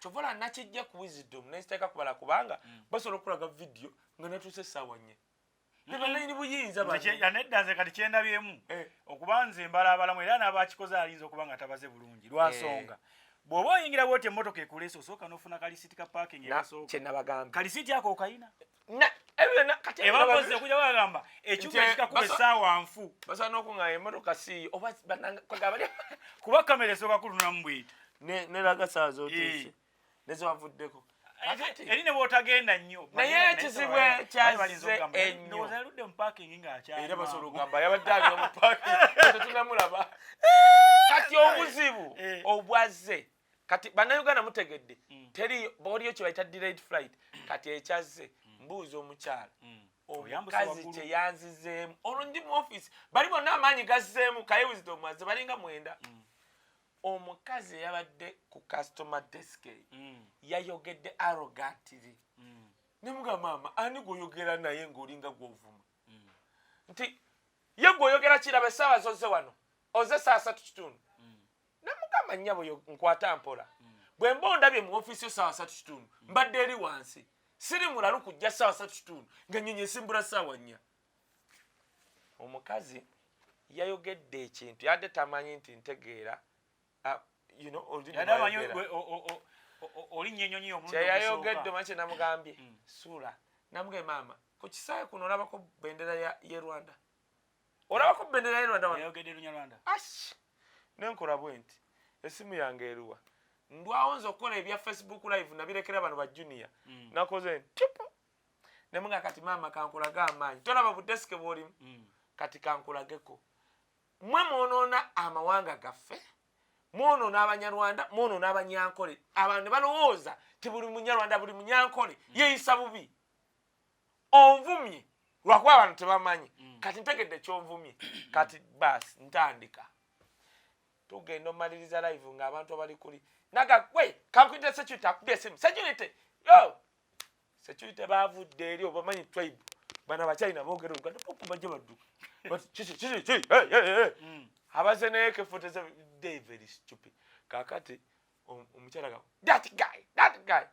kyovola nakijja ku Wisdom nesiteeka kubala kubanga basobola okulaga vidiyo nga natuuse essaawa 4 ne banayini buyinza yaneddanze kati kyendabyemu okuba nze mbalaabalamu era n'abakikoze alinza okuba nga tabaze bulungi lwasonga bw'oba oyingira bwoti emmotoka ekuleesa osooka n'ofuna kalisiiti ka parking ekasooka kyenabagambye kalisiiti ako okayina ebakoze okujja bagamba ekyuma ekikakuba essaawa nfu basobola n'okuŋŋaanya emmotoka siiyo oba kuba kamera esooka kulunamu bweti neraga saa zootiise nezibavuddeko eri ne bw'otagenda nnyo naye ekizibu ekyazze ennyo aludde mu parking ng'akyali era basobola okugamba yabadde alina mu parking tetunamulaba kati obuzibu obwazze kati bannayuganda mutegedde teri boliyo kye bayita delayed flight kati ekyazze mbuuza omukyala omukazi kye yanzizeemu olwo ndi mu office bali bonna amaanyi gazzeemu Kaye Wisdom azze balinga 9 omukazi eyabadde ku customer desk yayogedde arrogantly nemugamba maama ani gwoyogera naye ng'olinga gw'ovuma nti ye gwoyogera kiraba essaawa zozze wano ozze saa 3:30 nemugamba nnyabo nkwata mpola bwe mba ondabye mu ofiisi yo saa 3:30 mbadde eri wansi siri mulalu kujja saa 3:30 ng'ennyonyi esimbula ssaawa 4 omukazi yayogedde ekintu yadde tamanyi nti ntegeera olinnyo ennyonyi omulundi kyeyayogedde maki namugambye SULA namugambye maama ku kisaawe kuno olabako bendera ye Rwanda olabako bendera ye Rwanda yayogedde Lunyarwanda nenkola bwe nti essimu yange eruwa ndwawo nze okukola ebya Facebook live nabirekera bano ba junior nakoze tipo nemuga kati maama kankulaga amaanyi tolaba budesike bwolimu kati kankulageko mwe mwonoona amawanga gaffe mwonoona abanyarwanda mwonoona abanyankole abantu ne balowooza ti buli munyarwanda buli munyankole yeeyisa bubi onvumye lwakuba abantu tebamanyi kati ntegedde kyonvumye kati basi ntandika tugenda omaliriza live ng'abantu abali kuli naga gwe kankuyita security akubye esimu security yo security baavudde eri obamanyi tribe bana bachina boogera Uganda popo bajja badduka abaze naye kefoteze very stupid kakati omukyala ga that guy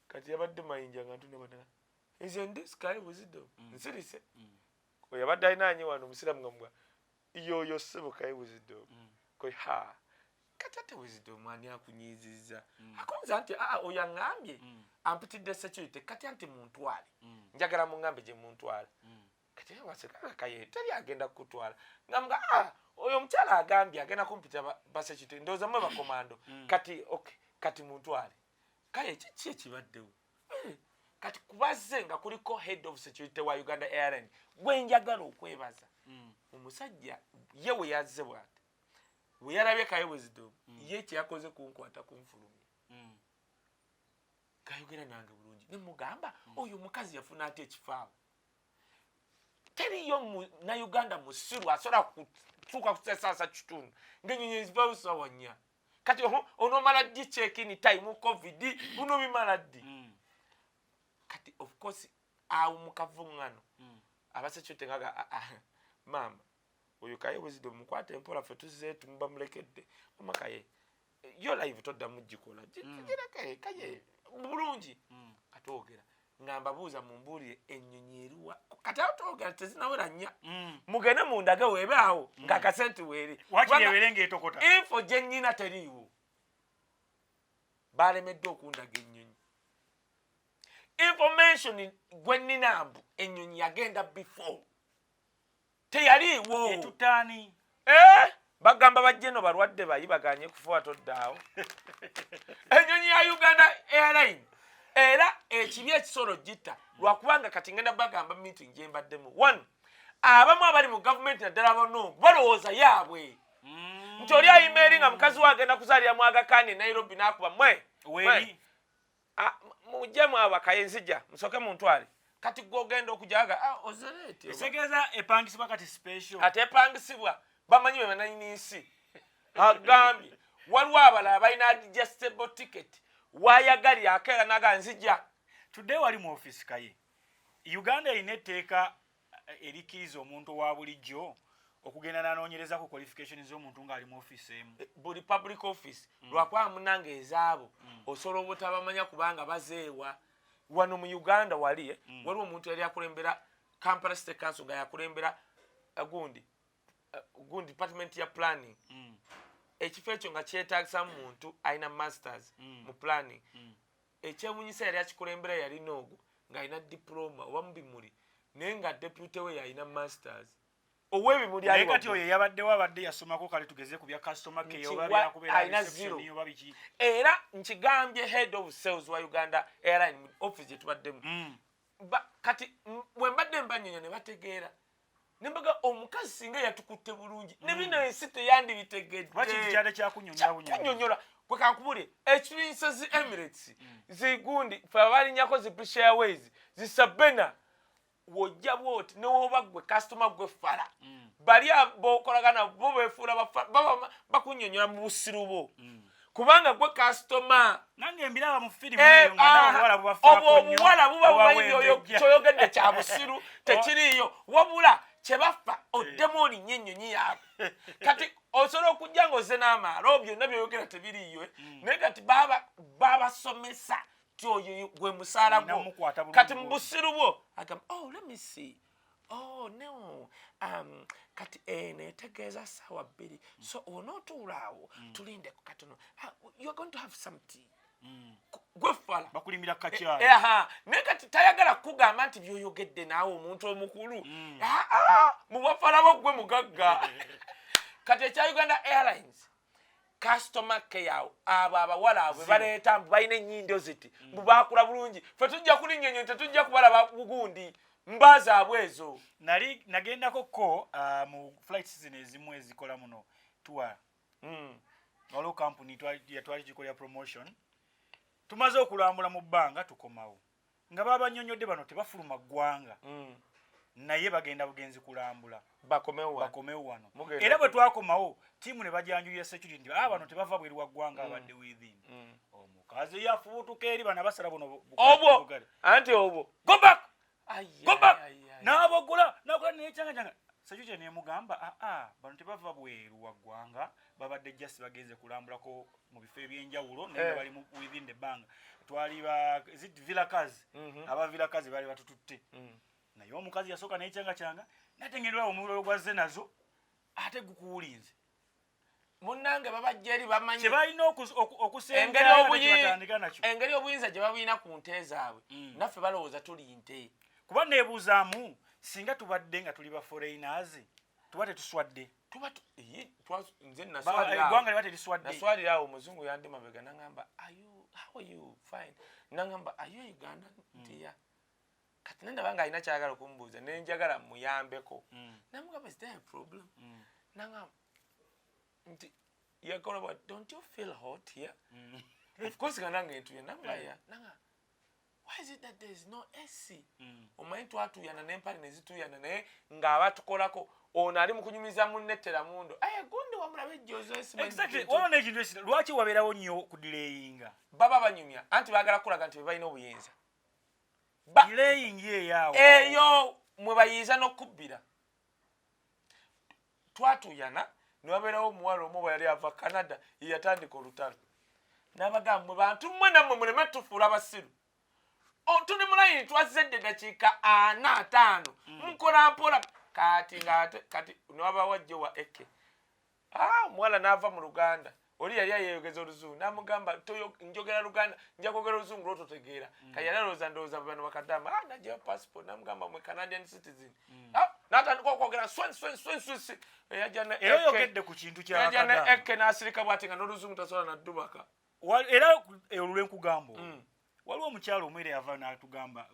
kati yabadde mayinja nga ntune badala is in this guy wisdom nsirise ko yabadde ayinaanye wano omusiramu nga mugwa yoyo sebo kai wisdom ko ha katate wisdom ani akunyiziza akonza nti oyo angambye ampitidde security kati anti muntwale njagala mungambe gye muntwale kati waseka Kaye teri agenda kutwala ngambwa oyo omukyala agambye agenda kumpita ba security ndoza mwe bakomando kati okay kati muntwale Kaye kiki ekibaddewo kati kubaze nga kuliko head of security wa Uganda Airlines gwe njagala okwebaza omusajja ye we yazze bwati we yarabye Kaye wisdom ye kyakoze kunkwata kunfulumya kayogera nange bulungi ne mugamba oyo mukazi yafuna ate ekifaawo teriyo na Uganda musiru asobola kutuuka kusesasa kitundu ng'ennyonyi ziva sawa nnya kati onomala ddi check-in time covid buno bimala ddi kati of course awo mukavuŋŋano abasecurity ngaga mama oyo Kaye wisdom mukwate empola ffe tuzze tumuba mulekedde mama Kaye yo live toddamu gikola Kaye bulungi katwogera ngamba buuza mumbuulire ennyonyi eruwa kati awo twogera tezinawera nnya mugende mundage weebaawo ng'akasente weeri wakiri ng'etokota info gye nnyina teriiwo baalemeddwe okundaga ennyonyi information gwe nnina mbu ennyonyi yagenda before teyaliiwo etutaani bagamba bajjeno balwadde bayibaganye kufuwa toddaawo ennyonyi ya Uganda Airlines era ekibi ekisolo gitta lwakubanga kati ngenda bagamba meeting gye mbaddemu one abamu abali mu government naddala bano balowooza yaabwe nti oli ayimeeri nga mukazi we agenda kuzaalira mu Agakani Nairobi n'akuba mwe mujjemu abo Kaye nzija musooke muntwale kati gw'ogenda okujaga ozereeti esegeeza epangisibwa kati special ate epangisibwa bamanyi be bananyinsi agambye waliwo abalala balina adjustable ticket wayagali akeera naga nzija today wali mu office Kaye Uganda erina etteeka erikkiriza omuntu owa bulijjo okugenda n'anoonyereza ku qualification z'omuntu ng'ali mu office emu buli public office lwakuba munange ezaabo osobola obutabamanya kubanga bazeewa wano mu Uganda wali waliwo omuntu yali akulembera Kampala State Council nga yakulembera gundi department ya planning ekifo ekyo nga kyetaagisa muntu alina masters mu planning ekyewunyisa yali akikulembera yalina ogwo ng'alina diploma oba mu bimuli naye nga deputy we yalina masters ow'ebimuli naye kati oyo yabaddewo abadde yasomako kale tugeze ku bya customer care oba byakubeera reception oba biki era nkigambye head of sales wa Uganda Airlines office gye tubaddemu kati bwe mbadde mbanyonyo ne bategeera nembaga omukazi singa yatukutte bulungi ne bino ensi teyandibitegedde lwaki kikyade kyakunyonyola gwe kankubulire ekirinsa zi Emirates zigundi fe abalinyako zi British Airways zisabena wojja bwoti newoba gwe customer gwe fala bali abokolagana bo befuula bakunyonyola mu busiru bo kubanga gwe customer nange embiraba mu firimu eyo nga obuwala buba bumanyi kyoyogedde kya busiru tekiriiyo wabula kyebafa oddemu olinnyo ennyonyi yaabwe kati osobola okujja ng'ozze n'amaalo byonna byoyogera tebiriiyo naye kati babasomesa ti oyo gwe musaala gwo kati mu busiru bwo agamba let me see no kati netegeeza ssaawa 2 so onootuula awo tulinde ku katono you're going to have some tea gwefala bakulimira kakyala naye kati tayagala kugamba nti byoyogedde naawe omuntu omukulu mu bafala bo gwe mugagga kati ekya Uganda Airlines customer care abo abawala abo baleeta mbu balina ennyindo ziti mbu baakula bulungi ffe tujja kulinnyonyo tetujja kubalaba bugundi mbazaabwe ezo nagendako mu flight season ezimu ezikola muno tour waliwo company twali gikolera promotion tumaze okulambula mu bbanga tukomawo nga babanyonyodde bano tebafuluma ggwanga naye bagenda bugenzi kulambula bakomewo wano era bwe twakomawo tiimu ne bajanjulira security nti bano tebava bweru wa ggwanga abadde within omukazi yafuutuka eri bana basala buno obwo anti obwo go back n'abogula nekyangajanga security nemugamba bano tebava bweru wa ggwanga babadde just bagenze kulambulako mu bifo ebyenjawulo naye bali within the bang twali vilakazi abavilakazi bali batututte naye omukazi yasooka nekyanga natengerwa omuliro gwaze nazo ate gukuwulinze munnange babajja eri bamanyi kyebalina okusengera engeri obuyinza gye babulina ku nte zaabwe naffe balowooza tuli nte kuba neebuuzaamu singa tubadde nga tuli ba foreigners tuba tetuswadde nze eggwanga liba teriswadde naswalira awo omuzungu yandi mabega nagamba how are you fine nagamba are you Uganda ntiya kati nendaba nga alina kyagala okumubuuza nenjagala muyambeko namugamba is there a problem nagamba nti yakola but don't you feel hot here of course kanange ntuya nangaya nanga why is it that there is no AC omanyi twatuyana n'empale nezituyana naye ng'abatukolako ono ali mu kunyumiza munnettera mundo gundi wamulabe ejjoozo exactly wabona ekintu ekira lwaki wabeerawo nnyo kudilayinga baba banyumya anti baagala kulaga nti bebalina obuyinza delaying eyaawo eyo mwe bayiiza n'okubbira twatuyana niwabeerawo omuwala omu bwe yali ava Canada yeyatandika olutalo n'abagamba mwe bantu mmwe nammwe muleme tufuula basiru tuli mulayini twazedde eddakiika 45 mukola mpola kati niwabawajje wa eke omuwala n'ava mu Luganda oli yali ayeyogeza oluzungu n'amugamba njogera Luganda nja kwogera oluzungu lwototegeera kati yali alowooza ndowooza bano bakadama najjayo passport n'amugamba mwe Canadian citizen n'atandika okwogera swenswensi eyayogedde ku kintu yajja ne eke n'asirika bw'ati nga n'oluzungu tasobola naddubaka era olwenkugamba waliwo omukyalo omwere yava n'atugamba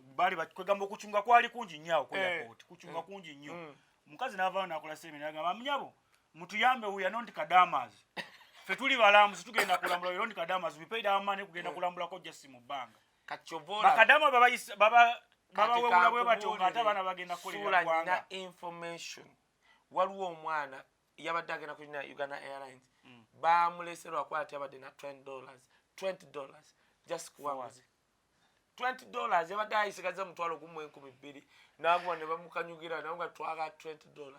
kwegamba okucunga kwali kungi nnyo awo kweyakoti kucunga kungi nnyo omukazi n'avaayo n'akola semina agamba munyabo mutuyambe uya nti kadamas ffe tuli balambuzi tugenda kulambula yero nti kadamas we paid our money kugenda kulambulako just mu bbanga bakadama babawewula bwe batyo ng'ate abaana bagenda kukolera ggwanga information waliwo omwana yabadde agenda kulina Uganda Airlines baamuleserwa kwati abadde na $20 just kuwanguzi $20 yabadde ayisigaza mutwalo gumu 2,000 n'aguma ne bamukanyugira nawe nga twaga $20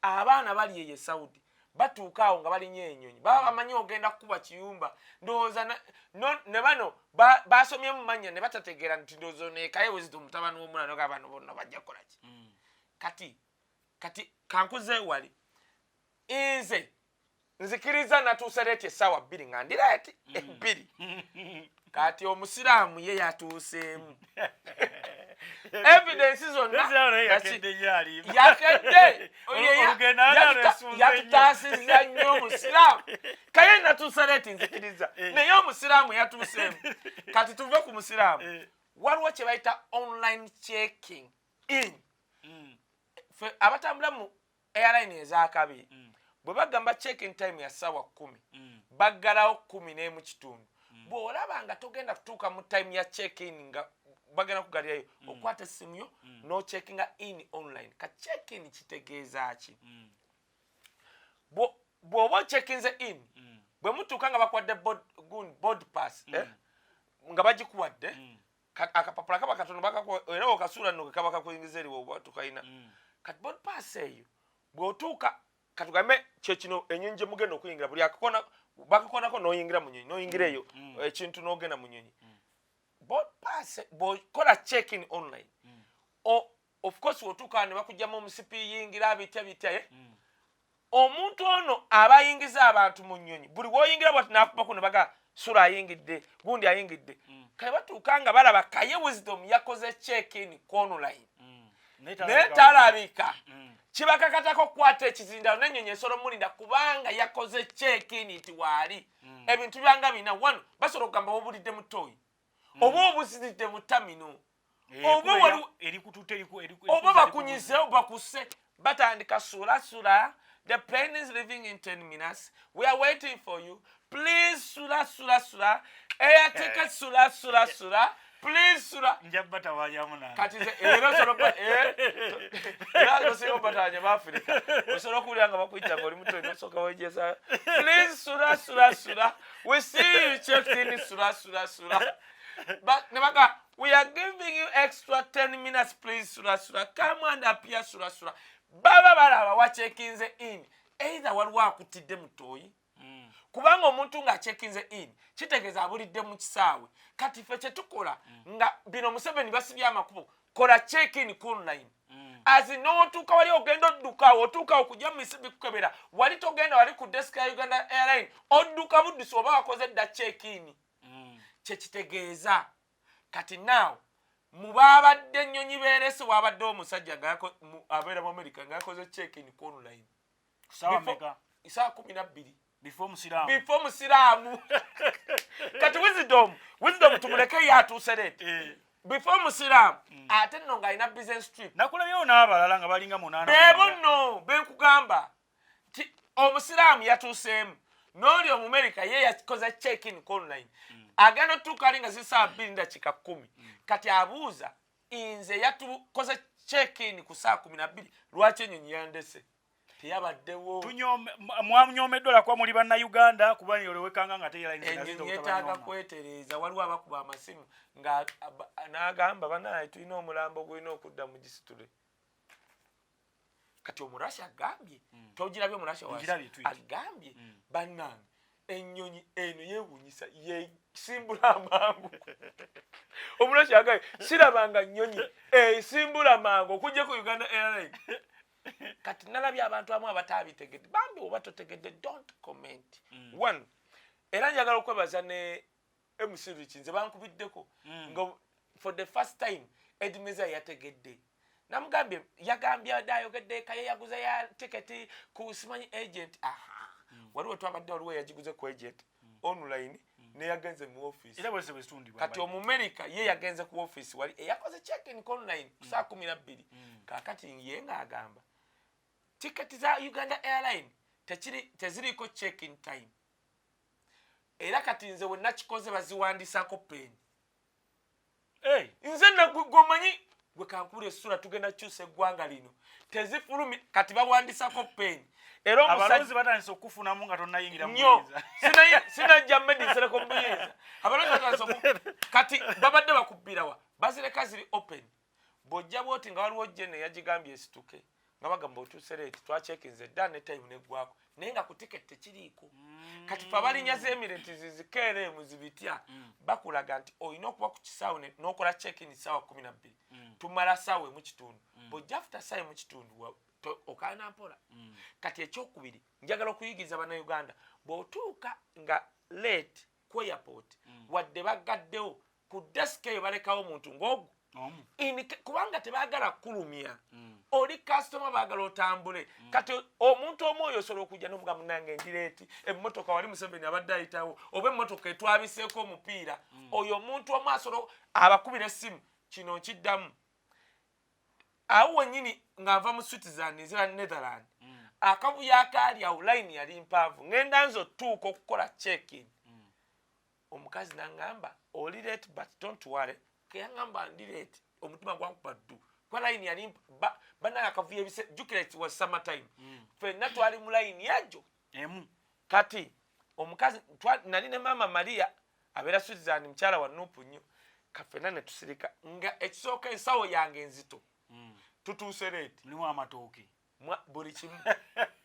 abaana bali eye Saudi batuuka awo nga balinnya ennyonyi baba bamanyi ogenda kukuba kiyumba ndowooza ne bano basomye mu mannya ne batategeera nti ndowooza neekaye wezito mutabani w'omulano g'abantu bonna bajja kukola ki kati kankuze wali nze nzikiriza natuuse leeti essaawa 2 nga ndi leeti 2 kati omusiraamu ye yatuuseemu evidence zonna yakedde yatutaasizza nnyo omusiraamu kaye natuuse leeti nzikiriza naye omusiraamu yatuuseemu kati tuve ku musiraamu waliwo kye bayita online checking in fe abatambula mu airline ez'akabi bwe bagamba checking time ya ssaawa 10 baggalawo 11:00 bw'olaba nga togenda kutuuka mu time ya check-in nga bagenda kugalirayo okwata essimu yo no checkinga in online ka check-in kitegeeza ki bw'oba checkinze in bwe mutuuka nga bakwadde board pass nga bagikuwadde akapapula kaba katono era okasuula nno kaba kakuyingiza eri bw'oba tukayina kati board pass eyo bw'otuuka katugambe kyekino ennyonyi gye mugenda okuyingira buli akakona bakakonako n'oyingira mu nnyonyi n'oyingira eyo ekintu n'ogenda mu nnyonyi bw'okola check-in online of course wotuuka ne bakugyamu omusipi yingira bitya omuntu ono aba ayingiza abantu mu nnyonyi buli w'oyingira bwati n'akubako ne baga SULA ayingidde gundi ayingidde kale batuuka nga balaba Kaye Wisdom yakoze check-in online netalabika kibakakatako okukwata ekizindalo n'ennyonyi esolo mulinda kubanga yakoze check-in nti waali ebintu byanga bina wano basobola okugamba obulidde mu toyi oba obuzidde mu tamino oba bakunyize bakuse batandika SULA the plane is leaving in 10 minutes we are waiting for you please SULA air ticket SULA please sula njabata wajamuna kati era solo era solo batanya ba Africa osolo kulanga bakwita ngoli muto no soka wejesa please sula we see you checked in sula but nebaka we are giving you extra 10 minutes please sula come and appear sula baba balaba wa checkinze in either waliwo akutidde mutoyi kubanga omuntu nga checkinze in kitegeza abulidde mu kisaawe kati fe kyetukola nga bino Museveni basibye amakubo kola check in online as no tuka wali ogenda odduka otuka okujja mu misibi kukebera wali togenda wali ku desk ya Uganda Airlines odduka buddusi oba wakoze dda check in kyekitegeeza kati now mubabadde ennyonyi beerese wabadde omusajja abeera mu America ng'akoze check in online sawa meka isaa 12 before musiraamu kati wisdom tumuleke yatuuse leete before musiraamu ate nno ng'alina business trip nakulabyewo n'abalala nga balinga 8 beebo nno benkugamba nti omusiraamu yatuuseemu n'oli Omumerika ye yakoze check in online agenda otuuka ali nga zisaa 2:10 kati abuuza nze yatukoze check in ku saa 12 lwaki ennyonyi yandese teyabaddewo mwamnyomeddwa kwa muli banna Uganda kuba yolewekanga nga Airlines yetaaga kwetereeza waliwo abakuba amasimu nga n'agamba banaye tulina omulambo gwina okudda mu gisitule kati omurasha agambye togirabye omurasha agambye bannange ennyonyi eno yeewuunyisa yesimbula amangu omurasha agambye sirabanga nnyonyi esimbula amangu okujja ku Uganda Airlines kati nalabye abantu abamu abataabitegedde bambi oba totegedde don't comment one era njagala okwebaza ne MC Nze bankubiddeko nga for the first time Edmeza yategedde namugambye yagambye dayogedde Kaye yaguze ya tiketi ku simanyi agent waliwo twabadde waliwo yagiguze ku agent online ne yagenze mu office era bwese bwestundibwa kati Omumerika ye yagenze ku office wali yakoze check in online ku saa 12 kakati ye ng'agamba tiketi za Uganda Airlines teziriko check in time era kati nze we nakikoze baziwandiisako pen nze nagomanyi gwe kankula essula tugenda kyusa eggwanga lino tezifulumi kati bawandiisako pen era abalozi batandise okufunamu nga tonnayingira muyinza sinajja medisereko muyinza abalozi batandise kati babadde bakubbirawa bazireka ziri open bw'ojja bwoti nga waliwo jene yagigambye esituke nga bagamba otuuse leeti twacekinze dda ne time neggwako naye nga ku tiketi tekiriiko kati fe abalinnya Emirates zikeereemu zibitya bakulaga nti olina okuba ku kisaawe n'okola check-in ssaawa 12 tumala ssaawa emu kitundu bw'ojja after ssaawa emu kitundu okaana mpola kati ekyokubiri njagala okuyigiriza bannayuganda bw'otuuka nga late ku airport wadde bagaddewo ku desk eyo balekawo omuntu ng'ogwo kubanga tebaagala kulumya oli customer baagala otambule kati omuntu omwoyo osobola okujja n'omuga munange ndireeti emmotoka wali Museveni abadde ayitawo oba emmotoka etwabiseeko omupiira oyo omuntu omu asobola abakubira essimu kino nkiddamu awo wennyini ng'ava mu Switzerland ezira Netherland akavuyo akaali awo line yali mpanvu ngenda nze otuuka okukola check-in omukazi n'aŋŋamba oli late but don't worry keyangamba ndirete omutima gwankuba ddu kwa line yali bana akavuye bise jukirate was summer time fenna twali mu line yajo kati omukazi nali ne mama Maria abera Switzerland mchala wa Nupu nnyo kafena ne tusirika nga ekisooka ensawo yange nzito tutuuse leeti mulimu amatooke buli kimu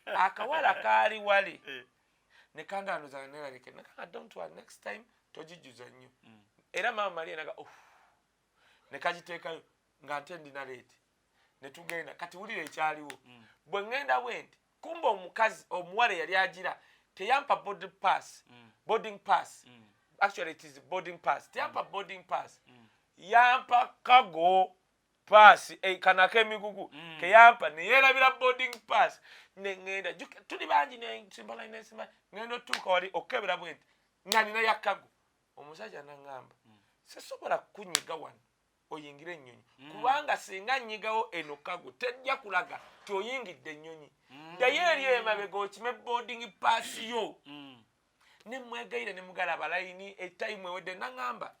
akawala kaali wali ne kanganoza neraleke nakanga don't worry next time tojijuza nnyo era mama Maria naga ne kagiteekayo nga nte ndina leeti ne tugenda kati wulira ekyaliwo bwe ngenda bwenti kumba omukazi omuwala yali agira teyampa boarding pass actually it is boarding pass teyampa boarding pass yampa kago pass kanaka emigugu keyampa neyerabira boarding pass nengenda tuli bangi nesimba ngenda otuuka wali okebera bwenti nga nina yakago omusajja naŋŋamba sisobola kunyiga wano oyingire ennyonyi kubanga singa nnyigawo eno kago tejja kulaga tioyingidde ennyonyi ddayo eri emabega okime boarding pass yo ne mwegaire ne mugala abalayini etime ewedde naŋŋamba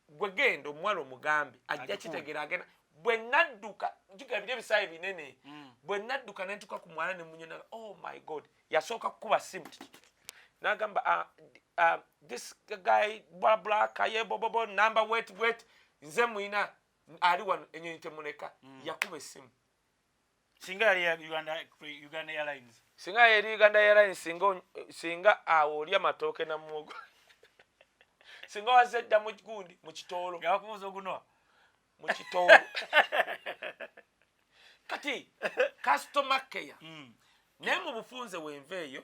bwe genda omuwala omugambe ajja kitegera agenda bwe nadduka njigabire ebisaayi binene bwe nadduka nentuka ku mwala ne munyona oh my god yasooka kukuba simu n'agamba this guy blah blah Kaye bobobo number wait nze muina ali wano enyonyi temuleka yakuba essimu singa yali Uganda Airlines singa yali Uganda Airlines singa awo oli amatooke na muogo singa wazedda mu gundi mu kitoolo yakubuza ogunwa mu kitoolo kati customer care naye mu bufunze wenveeyo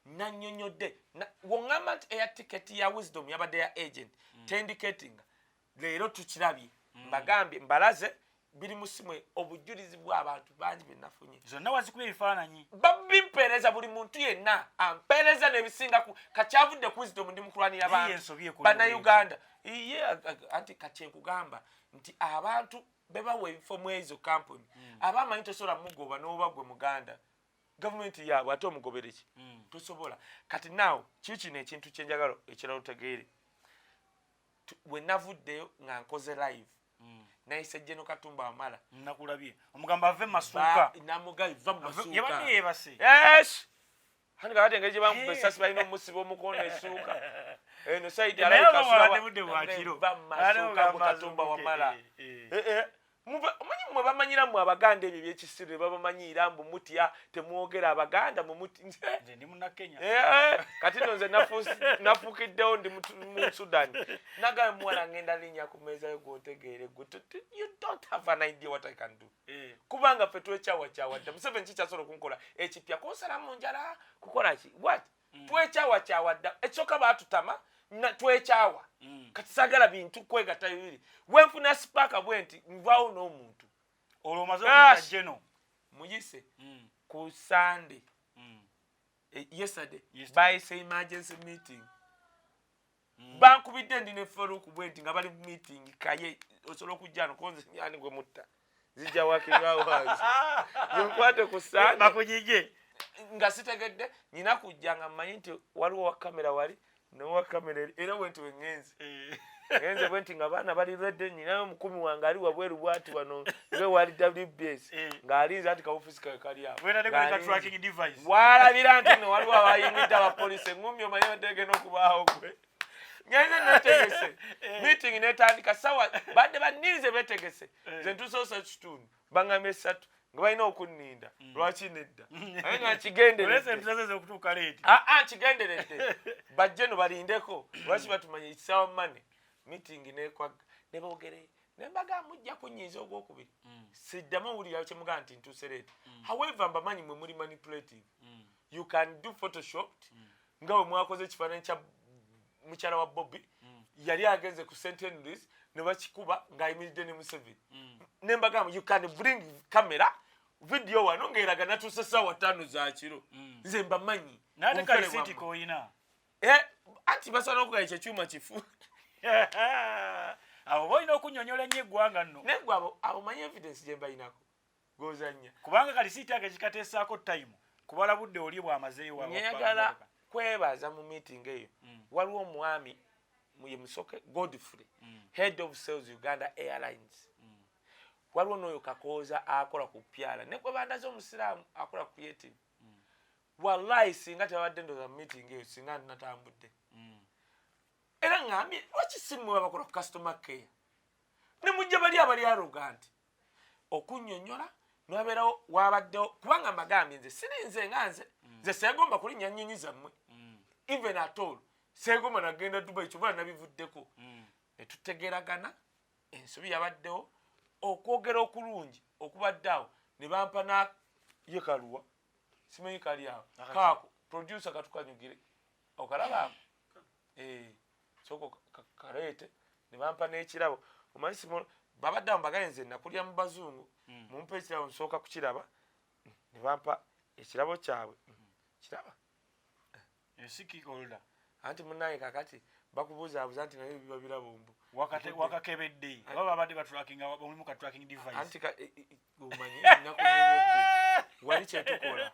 nannyonnyodde wongamba nti eya tiketi ya wisdom yabadde ya agent tendicating leero tukirabye mbagambye mbalaze biri mu simu obujulizi bw'abantu bangi bye nafunye zonna wazikuba ebifaananyi babimpeereza buli muntu yenna ampeereza n'ebisingaku kakyavudde ku wisdom ndi mukulwanira bantu bannayuganda iye anti kakyenkugamba nti abantu bebawa ebifo mu ezo kampuni abamanyi tosobola mugoba n'oba gwe muganda gavumenti yaabwe ate omugobere ki tosobola kati naawe kikino ekintu kyenjagala ekirala otegeere we navuddeyo nga nkoze live nayise Jeno Katumba Wamala nakulabye omugamba ave masuuka namugayi va masuuka yabadde yebase yes hani kakati engeri gye bamuba esasi balina omusiba omukono esuuka eno saidi alaikasulawadde masuuka Katumba Wamala omanyi mwe bamanyiramu abaganda ebyo byekisiru babamanyira mbu mutya temwogera abaganda mumuti nze ndi munakenya kati no nze nafuukiddewo ndi mu Sudan nagaye muwala ngenda linnya ku meeza yo gwotegeere you don't have an idea what I can do kubanga ffe twekyawakyaawadda Museveni kikyasobola okunkola ekipya kunsala mu njala kukola ki what twekyawakyaawadda ekyoka baatutama twekyawa kati saagala bintu kwegatta bibiri wenfuna sipaaka bwe nti nvaawo n'omuntu olwo omaze okuja Jeno muyise ku Sunday yesterday bayise emergency meeting bankubidde ndi ne Faruku bwe nti nga bali mu meeting Kaye osobola okujja no konze nyani gwe mutta zijja wakingawo hansi yonkwate ku Sunday bakujije nga sitegedde nyina kujja nga mmanyi nti waliwo wa kamera wali nowa kamera era bwe nti wengenze ngenze bwe nti nga baana bali redde nyina mukumi wange ali wabweru bwati wano nge wali WBS ng'alinze ati kaofisi kali awo walabira nti no waliwo abayimidde abapoliisi engumi omanyi oteeke n'okubaawo gwe ngenze netegese meeting netandika sawa badde banniize betegese ze ntusoosa ekitundu baŋŋambye essatu nga balina okunninda lwaki nedda aye nga kigenderedde bajje no balindeko lwaki batumanya ekisaawa mane meeting nekwaga ne boogere ne mbaga mujja kunyiiza ogwokubiri siddamu owulira kyemugaa nti ntuuse leeta however mbamanyi mwe muli manipulative you can do photoshop nga bwe mwakoze ekifaananyi kya mukyala wa Bobby yali agenze ku St. Henry's ne bakikuba ng'ayimiridde ne Museveni ne mbaga you can bring camera video wano ngeraga natuuse ssaawa 5 za kiro nze mbamanyi nate kalisiti koyina anti basana okugaya ekyekyuma kifu abo boyina okunyonyola nnyo eggwanga nno negwe abo manyi evidence gye mbayinako gozanya kubanga kalisiti age kikateesaako time kubalabudde oli bwamazeeyo nyagala kwebaza mu meeting eyo waliwo omwami ye Musoke Godfrey head of sales Uganda Airlines waliwo n'oyo Kakooza akola ku pyala ne gwe bandaze omusiraamu akola ku creative wallahi singa tebadde ndoza meeting eyo singa natambudde era ngambye lwaki simmwe bakola ku customer care ne mujja bali abali arrogant okunnyonnyola n'wabeerawo wabaddewo kubanga mbagambye nze sirinze nga nze seegomba kulinnya nnyonyi zammwe even at all seegomba nagenda Dubai kyobala nabivuddeko ne tutegeragana ensobi yabaddewo okwogera okulungi okubadde awo ne bampa na yekaluwa simanyi kali awo kaako producer katukanyugire okalabaako soko kaleete ne bampa n'ekirabo omanyi simo babadde awo mbagaye nze nakulya mu bazungu mumpa ekirabo nsooka kukiraba ne bampa ekirabo kyabwe kiraba esikikola anti munaye kakati bakubuuzaabuuza nti naye biba birabo mbu wakakebedde aba babadde batulakinga mulimu ka tracking device anti omanyi nakunyonyodde wali kyetukola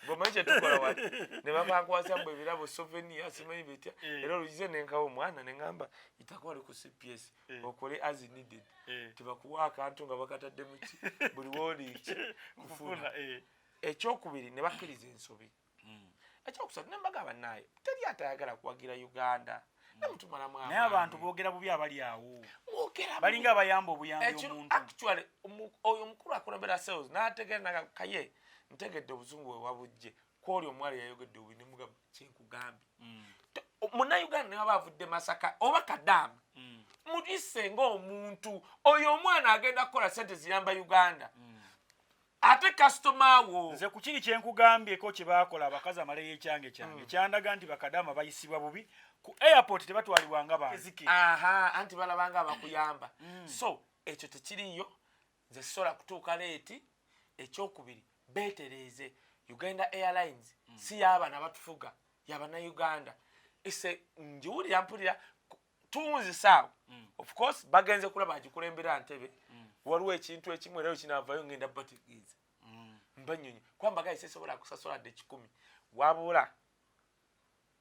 Gomanyi kyetukola wali ne bakankwasa mbwe ebirabo souvenir simanyi bitya era olugize nenkawo omwana ne ngamba itakuwa ali ku CPS okole as needed tibakuwa akantu nga bakatadde muki buli wooliiki kufuna ekyokubiri ne bakkiriza ensobi ekyokusatu nembaga bannaye teri atayagala kuwagira Uganda namutumalamu naye abantu boogera bubi abali awo balinga abayamba obuyambi omuntu actually oyo omukulu akulembera sales n'ategeera Kaye ntegedde obuzungu bwe wabujje kwoli omwali yayogedde obubi nemugamba kyenkugambye munnayuganda naye aba avudde Masaka oba Kadaama muyise ng'omuntu oyo omwana agenda kukola sente ziyamba Uganda ate customer wo nze ku kiri kyenkugambyeko kye baakola abakazi amala y'ekyange kyange kyandaga nti bakadaama bayisibwa bubi ku airport tebatwalibwanga bantu anti balabanga abakuyamba so ekyo tekiriyo nze sola kutuuka leeti ekyokubiri beetereeze Uganda Airlines si y'abaana batufuga y'abannayuganda ise njiwulira mpulira tuwunzisaawo of course bagenze kulaba agikulembera Ntebe waliwo ekintu ekimu era kinaavayo ngenda bategeeza mbanyonyi kwamba gayi sesobola kusasula de 10 wabula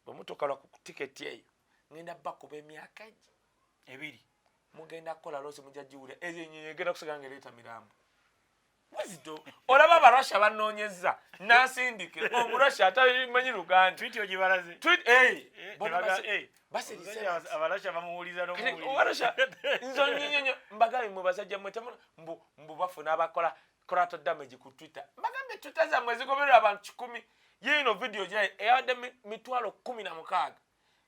bamutoka lwa ku tiketi eyo ngenda bakuba emyaka ebiri mugenda kola lose mujajiwulira ezo nyenye ngenda kusaganga leta mirambo Wazito olaba abarasha banoonyeza nasindike omurasha atamanyi Luganda tweet ogibalaze tweet basi abarasha bamuwuliza n'omuwuliza nzo nyinyo mbagaye mu basajja mwetemu mbu bafuna abakola collateral damage ku Twitter mbagambe Twitter za mwezi goberera abantu 10 yino video gye eyade mitwalo 16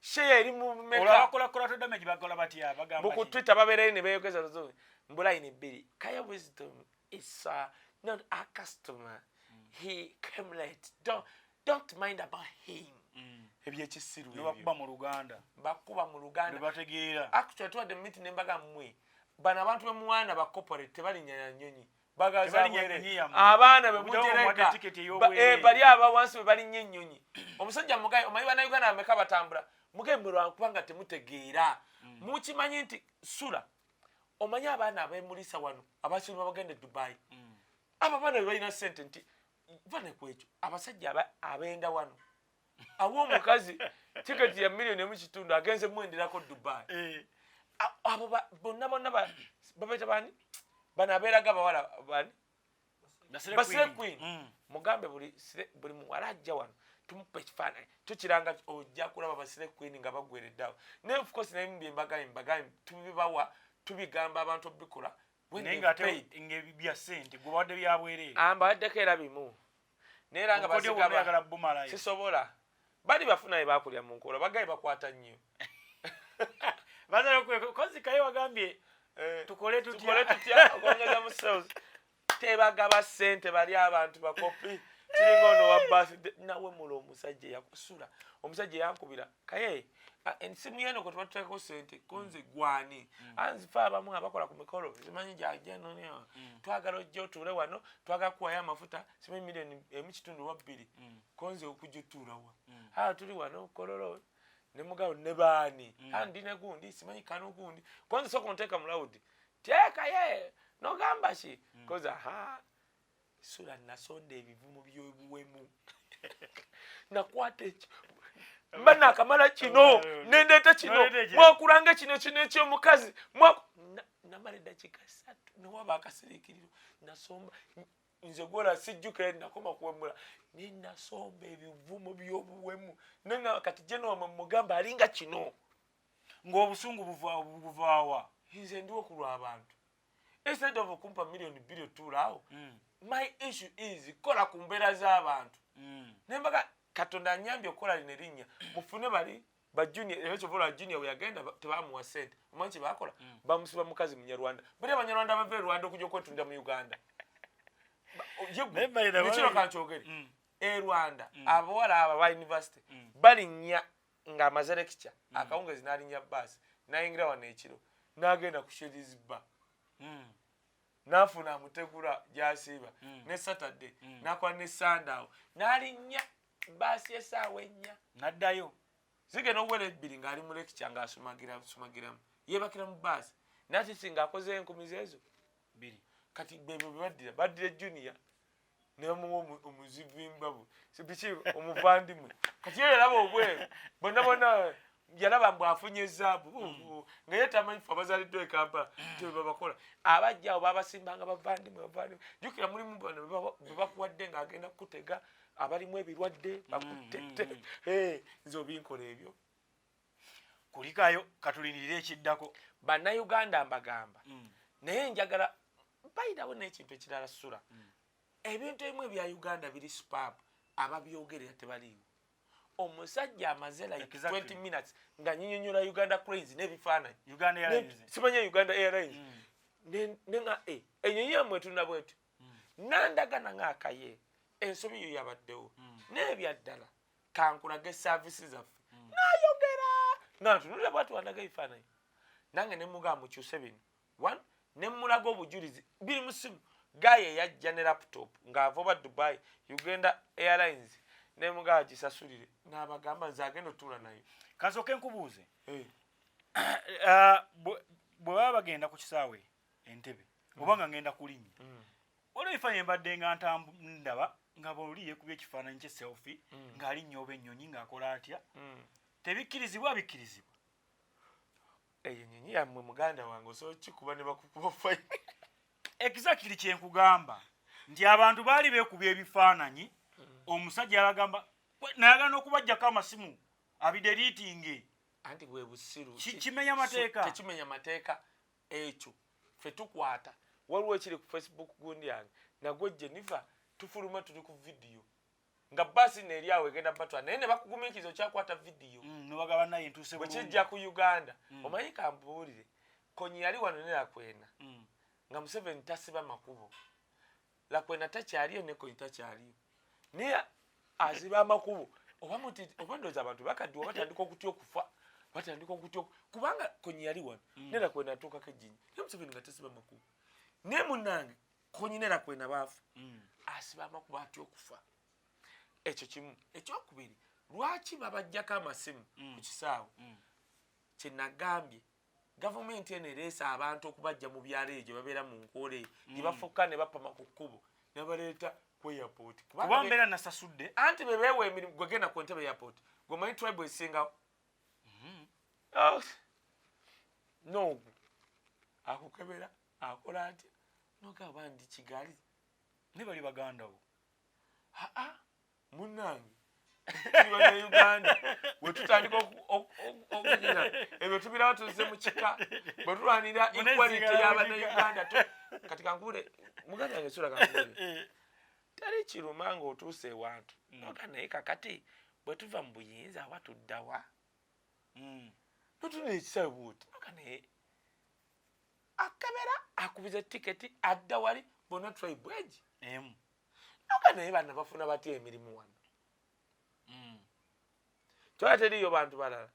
share eri mu meka olabakola collateral damage bakola batya bagamba ku Twitter babereye ne beyogeza ruzo mbula ine biri Kaye Wisdom is not a customer. He came late. Don't mind about him. Ebyekisiru ebyo bakuba mu Luganda bategeera actually twa the meeting nembaga mmwe bana abantu bemuwana ba corporate tebalinya nyonyi bagazabwere abaana bemutereka bali aba wansi balinya nyonyi omusajja mugaye omanyi bana Uganda ameka batambula mugembero kubanga temutegeera mukimanyi nti SULA omanyi abaana abemulisa wano abasirwa bagende Dubai aba bana balina sente nti bane kwekyo abasajja abenda wano awo omukazi tiketi ya milioni mu agenze mwenderako Dubai abo bonna babeta bani bana aberaga bawala bani Basile Queen mugambe buli muwala ajja wano tumupe ekifaananyi tukiranga ojja kulaba Basile Queen nga bagwereddawo ne of course naye mbaga tubibawa tubigamba abantu obikola nenga ate ngebya sente gubadde byabwere baddeko era bimu neera nga basigaba sisobola bali bafuna bakulya mu nkola bagaye bakwata nnyo bazala kozi Kaye wagambye tukole tutya okongeza mu sales tebagaba sente bali abantu bakopi kiringa ono wa birthday nawe mulo omusajja yakusula omusajja yankubira Kaye ensimu yano ko twatako sente konze gwani anzifa abamu abakola ku mikolo simanyi jajja nonyo twagala ojjo tule wano twagakuwa amafuta simanyi milioni emikitundu wa 2 konze okujutula wa tuli wano kololo ne mugalo ne bani andi ne gundi simanyi kanu gundi konze soko nteka mulaudi teka ye no gamba shi koza SULA nasonde ebivumu by'obuwemu nakwate mbana akamala kino nendeta kino mwakulanga kino ekyomukazi namala dakika 3 newaba akasirikiriro nasomba nze gola sijjukira nakoma kuwemula ninasomba ebivumu by'obuwemu nenga kati jeno mugamba alinga kino ng'obusungu buvaawa nze ndiwo kulwa abantu instead of okumpa million billion tulaawo my issue is kola ku mbeera z'abantu nembaga Katonda anyambye okola lino erinnya mufune bali ba junior echo vola junior yagenda tebamuwa sente omanyi bakola bamusiba mukazi Munyarwanda bali Abanyarwanda bave Rwanda okujja okwetunda mu Uganda nekino kankyogere Rwanda abawala aba ba university balinnya nga amazere kicha akawungezi n'alinnya basi nayingira wano ekiro n'agenda ku Sheriff Bar nafuna mutegura jasiba ne Saturday nakwa ne Sunday n'alinnya basi esaawa 4 naddayo zige no wele bilinga ali mu lecture nga asumagira yebakira mu basi nati singa akoze enkumizi ezo 2 kati bebe baddira junior ne bamuwa omuzivimba bwe sibiki omuvandimwe kati yalaba obweru bonna yalaba mbu afunye ezaabu nga ye tamanyi fe abazaliddwa ekampa tebe babakola abajja abo babasimbanga bavandimwe jjukira mulimu bano be bakuwadde ng'agenda kukutega abalimu ebirwadde bakutte nze obinkola ebyo kulikayo katulindirire ekiddako bannayuganda mbagamba naye njagala mpayirawo n'ekintu ekirala SULA ebintu ebimu ebya Uganda biri superb ababyogerera tebaliiwo omusajja amaze like 20 minutes nga nyinyonyola Uganda Cranes n'ebifaananyi simanye Uganda Airlines nenga enyonyi yammwe etunda bwetu nandagana nga Kaye ensobi yo yabaddewo n'ebyaddala kankulage services zaffe nayogera nantunulira bwatu wandaga ebifaananyi nange nemugamba mukyuse bino one nemulaga obujulizi biri mu simu Kaye yajja ne laptop ng'ava oba Dubai Uganda Airlines nemugamba gisasulire n'abagamba nze agenda otuula nayo kasooke nkubuuze bwe baba bagenda ku kisaawe Entebbe oba nga ngenda kulinnya olwo ebifaananyi mbadde nga ndaba nga bw'oli yeekubye ekifaananyi kye selfie ng'alinnya oba ennyonyi ng'akola atya tebikkirizibwa bikkirizibwa eyo ennyonyi yammwe muganda wange osobola kikuba ne bakukuba fayini exactly kyenkugamba nti abantu baali beekubya ebifaananyi omusajja yabagamba nayagala n'okubajjako amasimu abideriitinge anti bwe busiru kimenya mateeka tekimenya mateeka ekyo ffe tukwata waliwo ekiri ku Facebook gundi yange nagwe Jennifer tufuluma tuli ku vidiyo nga basi neeri awo egenda batwala naye ne bakugumiikiriza okyakwata vidiyo nobagaba naye ntuuse bwe kijja ku Uganda omanyi kambuulire konyi yali wano ne Lakwena nga Museveni tasiba makubo Lakwena takyaliyo ne konyi takyaliyo naye aziba amakubo oba ndowooza abantu bakaddiwa batandika okutya okufa kubanga konyi yali wano ne Lakwena atuukako ejjinja naye Museveni nga tasiba makubo naye munnange konyi ne Lakwena baafa asiba amakubo atya okufa ekyo kimu ekyokubiri lwaki babajjako amasimu ku kisaawe kyenagambye gavumenti eno ereesa abantu okubajja mu byalo egyo babeera mu nkoola eyo ne bafuka ne bapama ku kkubo ne baleeta ku airport kuba mbeera nasasudde anti be beewa emirimu gwegenda ku Entebbe airport gwemanyi tribe esingawo noogu akukebera akola atya nogamba ndi kigali ne bali bagandawo munnange ne Uganda bwe tutandika okugira ebyo tubirawo tuzze mu kika bwe tulwanira equality y'Abannayuganda kati kankubule muganda yange SULA kankubule teri kiruma ng'otuuse ewantu noga naye kakati bwe tuva mu buyinza awa tuddawa notuna ekisaawe bwoti noga naye akebera akubiza tiketi adda wali bona tribe egi noga naye bana bafuna batya emirimu wano twala teriyo bantu balala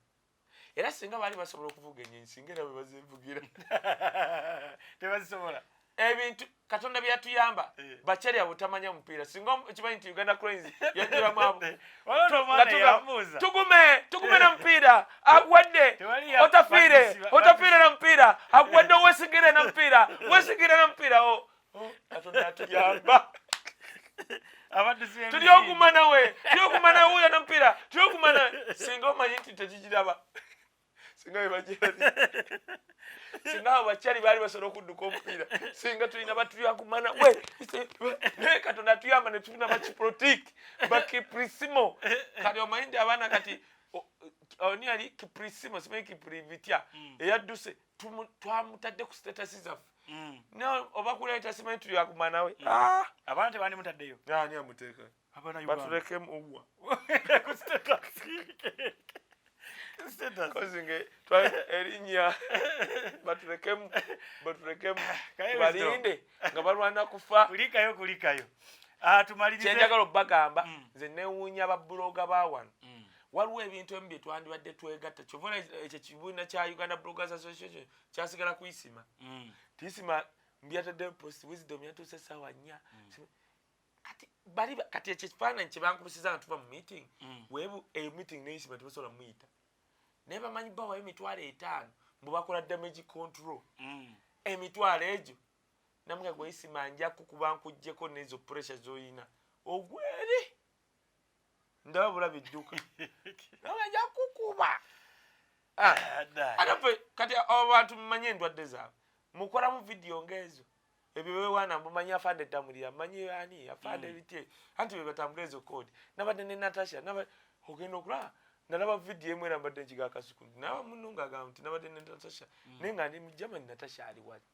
era singa baali basobola okuvuga ennyonyi singa era bwe bazevugira tebazisobola ebintu Katonda byatuyamba bakyali butamanya mupiira singa ekimanyi nti Uganda Cranes yajjiramu abo tugume na mupiira aguwadde otafiire na mupiira aguwadde wesigire na mupiira Katonda yatuyamba tulyoguma nawe uyo na mupiira tulyoguma nawe singa omanyi nti tekikiraba singa webagirabye singa abo bakyali baali basobola okudduka omupiira singa tulina batulyaguma nawe naye Katonda atuyamba ne tufuna bakiprotiki bakipurisimo kati omanyi nti abaana kati oni yali kipurisimo simanyi kipurivitya eyadduse twamutadde ku sitatasi zaffe oba kuleeta simanyi tulyaguma nawe abaana tebandi mutaddeyo ani amuteeka batulekemu uwa kozinge erinnya batulekemu balinde nga balwana kufa kulikayo tumalirize kyenjagala obbagamba nze newuunya babuloga bawano waliwo ebintu ebimu bye twandibadde twegatta kyovula ekyo kibiina kya Uganda Bloggers Association kyasigala kuyisima tuyisima mbyatadde post wisdom yatuuse essaawa 4 kati ekyo kifaananyi kye bankubusiza nga tuva mu meeting weebu eyo meeting neyisima tebasobola muyita naye bamanyi bawayo emitwalo 5 mbu bakola damage control emitwalo egyo namuga gweyisima nja kukuba nkuggyeko n'ezo pressure z'oyina ogweri ndaba bulabi dduka nabajja kukuba ate kati abantu mumanye endwadde zaabwe mukolamu vidiyo ng'ezo ebyo bewaana mumanyi afande tamulira manyi ani afande bitye anti bwe batambula ezo koodi nabadde ne Natasha ogenda okulaba nalaba vidiyo emu era mbadde nkiga akasuku naba munno ng'agamba nti nabadde ne Natasha naye nga ndi mu Germany Natasha ali wali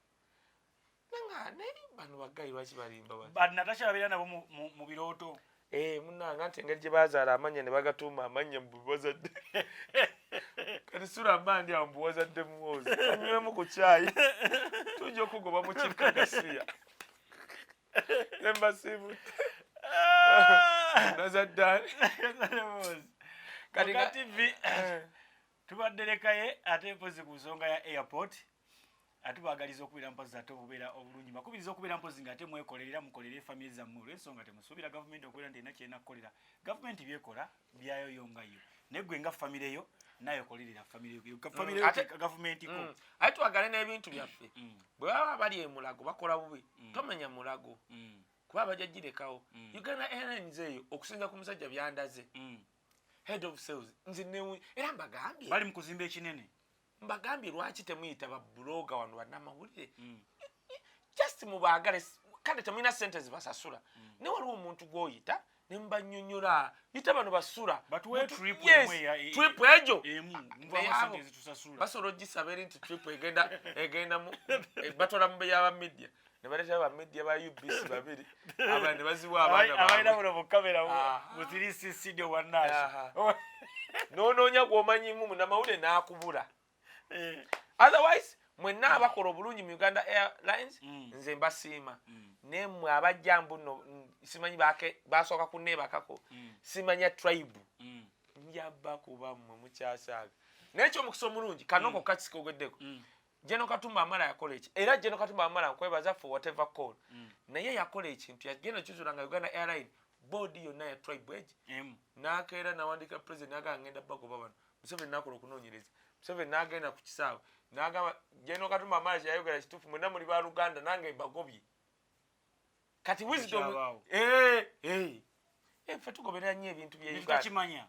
naye bano bagayi lwaki balimba Natasha babeera nabo mu birooto munnanga nti engeri gye bazaala amanya ne bagatuuma amanya mubazadde kati SULA mbandi awo mbuwazadde muwozi anywemu ku caayi tujja okugoba mu kikkagasiya ne mbasiibu nazaddaani kati TV tubadde lekaye ate mpozi ku nsonga ya airport ate bagaliza okubeera mpozi ate obubeera obulungi makubiriza okubeera mpozi ng'ate mwekolerera mukolere family zammwe olw'ensonga temusuubira gavumenti okubeera nti erina kyena kukolera gavumenti byekola byayoyongayo naye gwe nga famire yo naye okolerera famire yo gavumenti ko ate twagale n'ebintu byaffe bwe baba bali emulago bakola bubi tomenya mulago kuba bajja girekawo Uganda Airlines eyo okusinza ku musajja byandaze head of sales nze newe era mbagambye bali mu kuzimba ekinene mbagambye lwaki temuyita babloga wano bannamawulire just mubaagale kale temulina sente zibasasula ne waliwo omuntu gw'oyita ne mbanyonyola yita bano basula trip ejo basobola ogisaba eri nti trip egenda batwala mu y'aba media ne baleeta ba media ba UBC babiri abana ne baziwa abaina buno mu kamera mu 360 dio wannashi n'onoonya gw'omanyimu munnamawulire n'akubula otherwise mwenna abakola obulungi mu Uganda Airlines nze mbasiima ne mmwe abajja mbuno simanyi basooka kunneebakako simanya tribe njaba kuba mmwe mukyasaaga n'ekyo omukisa omulungi kanoko kakisikogeddeko Jeno Katumba Amala yakola eki era Jeno Katumba Amala nkwebaza for whatever call naye yakola ekintu yagenda kizulanga Uganda Airline board yonna ya tribe age n'akeera nawandika president n'agamba ngenda bagoba bano Museveni n'akola okunoonyereza Museveni n'agenda ku kisaawe n'agamba Jeno Katumba Amala kyayogera kituufu mwenna muli ba Luganda nange mbagobye kati wisdom ffe tugoberera nnyo ebintu bye Uganda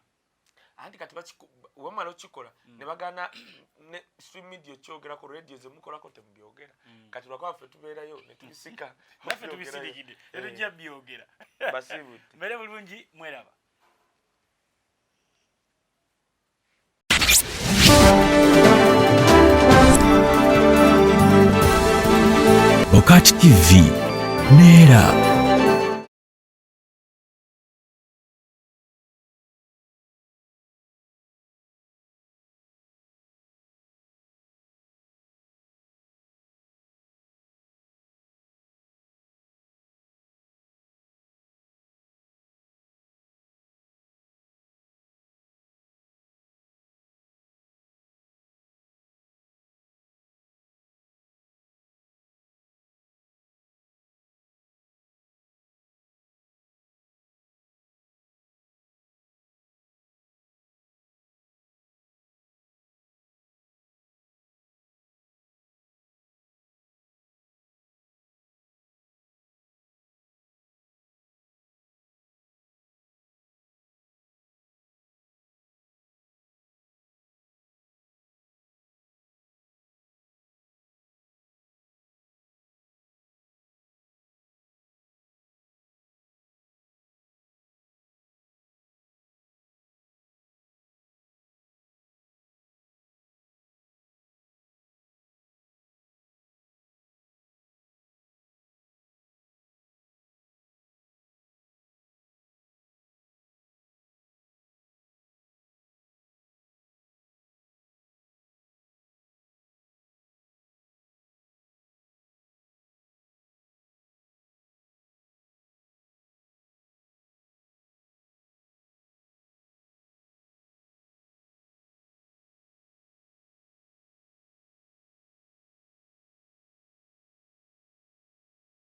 anti kati wamala okikola ne bagana ne stream media kyogerako radio zemukolako temubyogera kati lwakaba ffe tubeerayo ne tubisika naffe tubisirikidde etujja byogera basibu mbere bulungi mweraba BOCAT TV Neera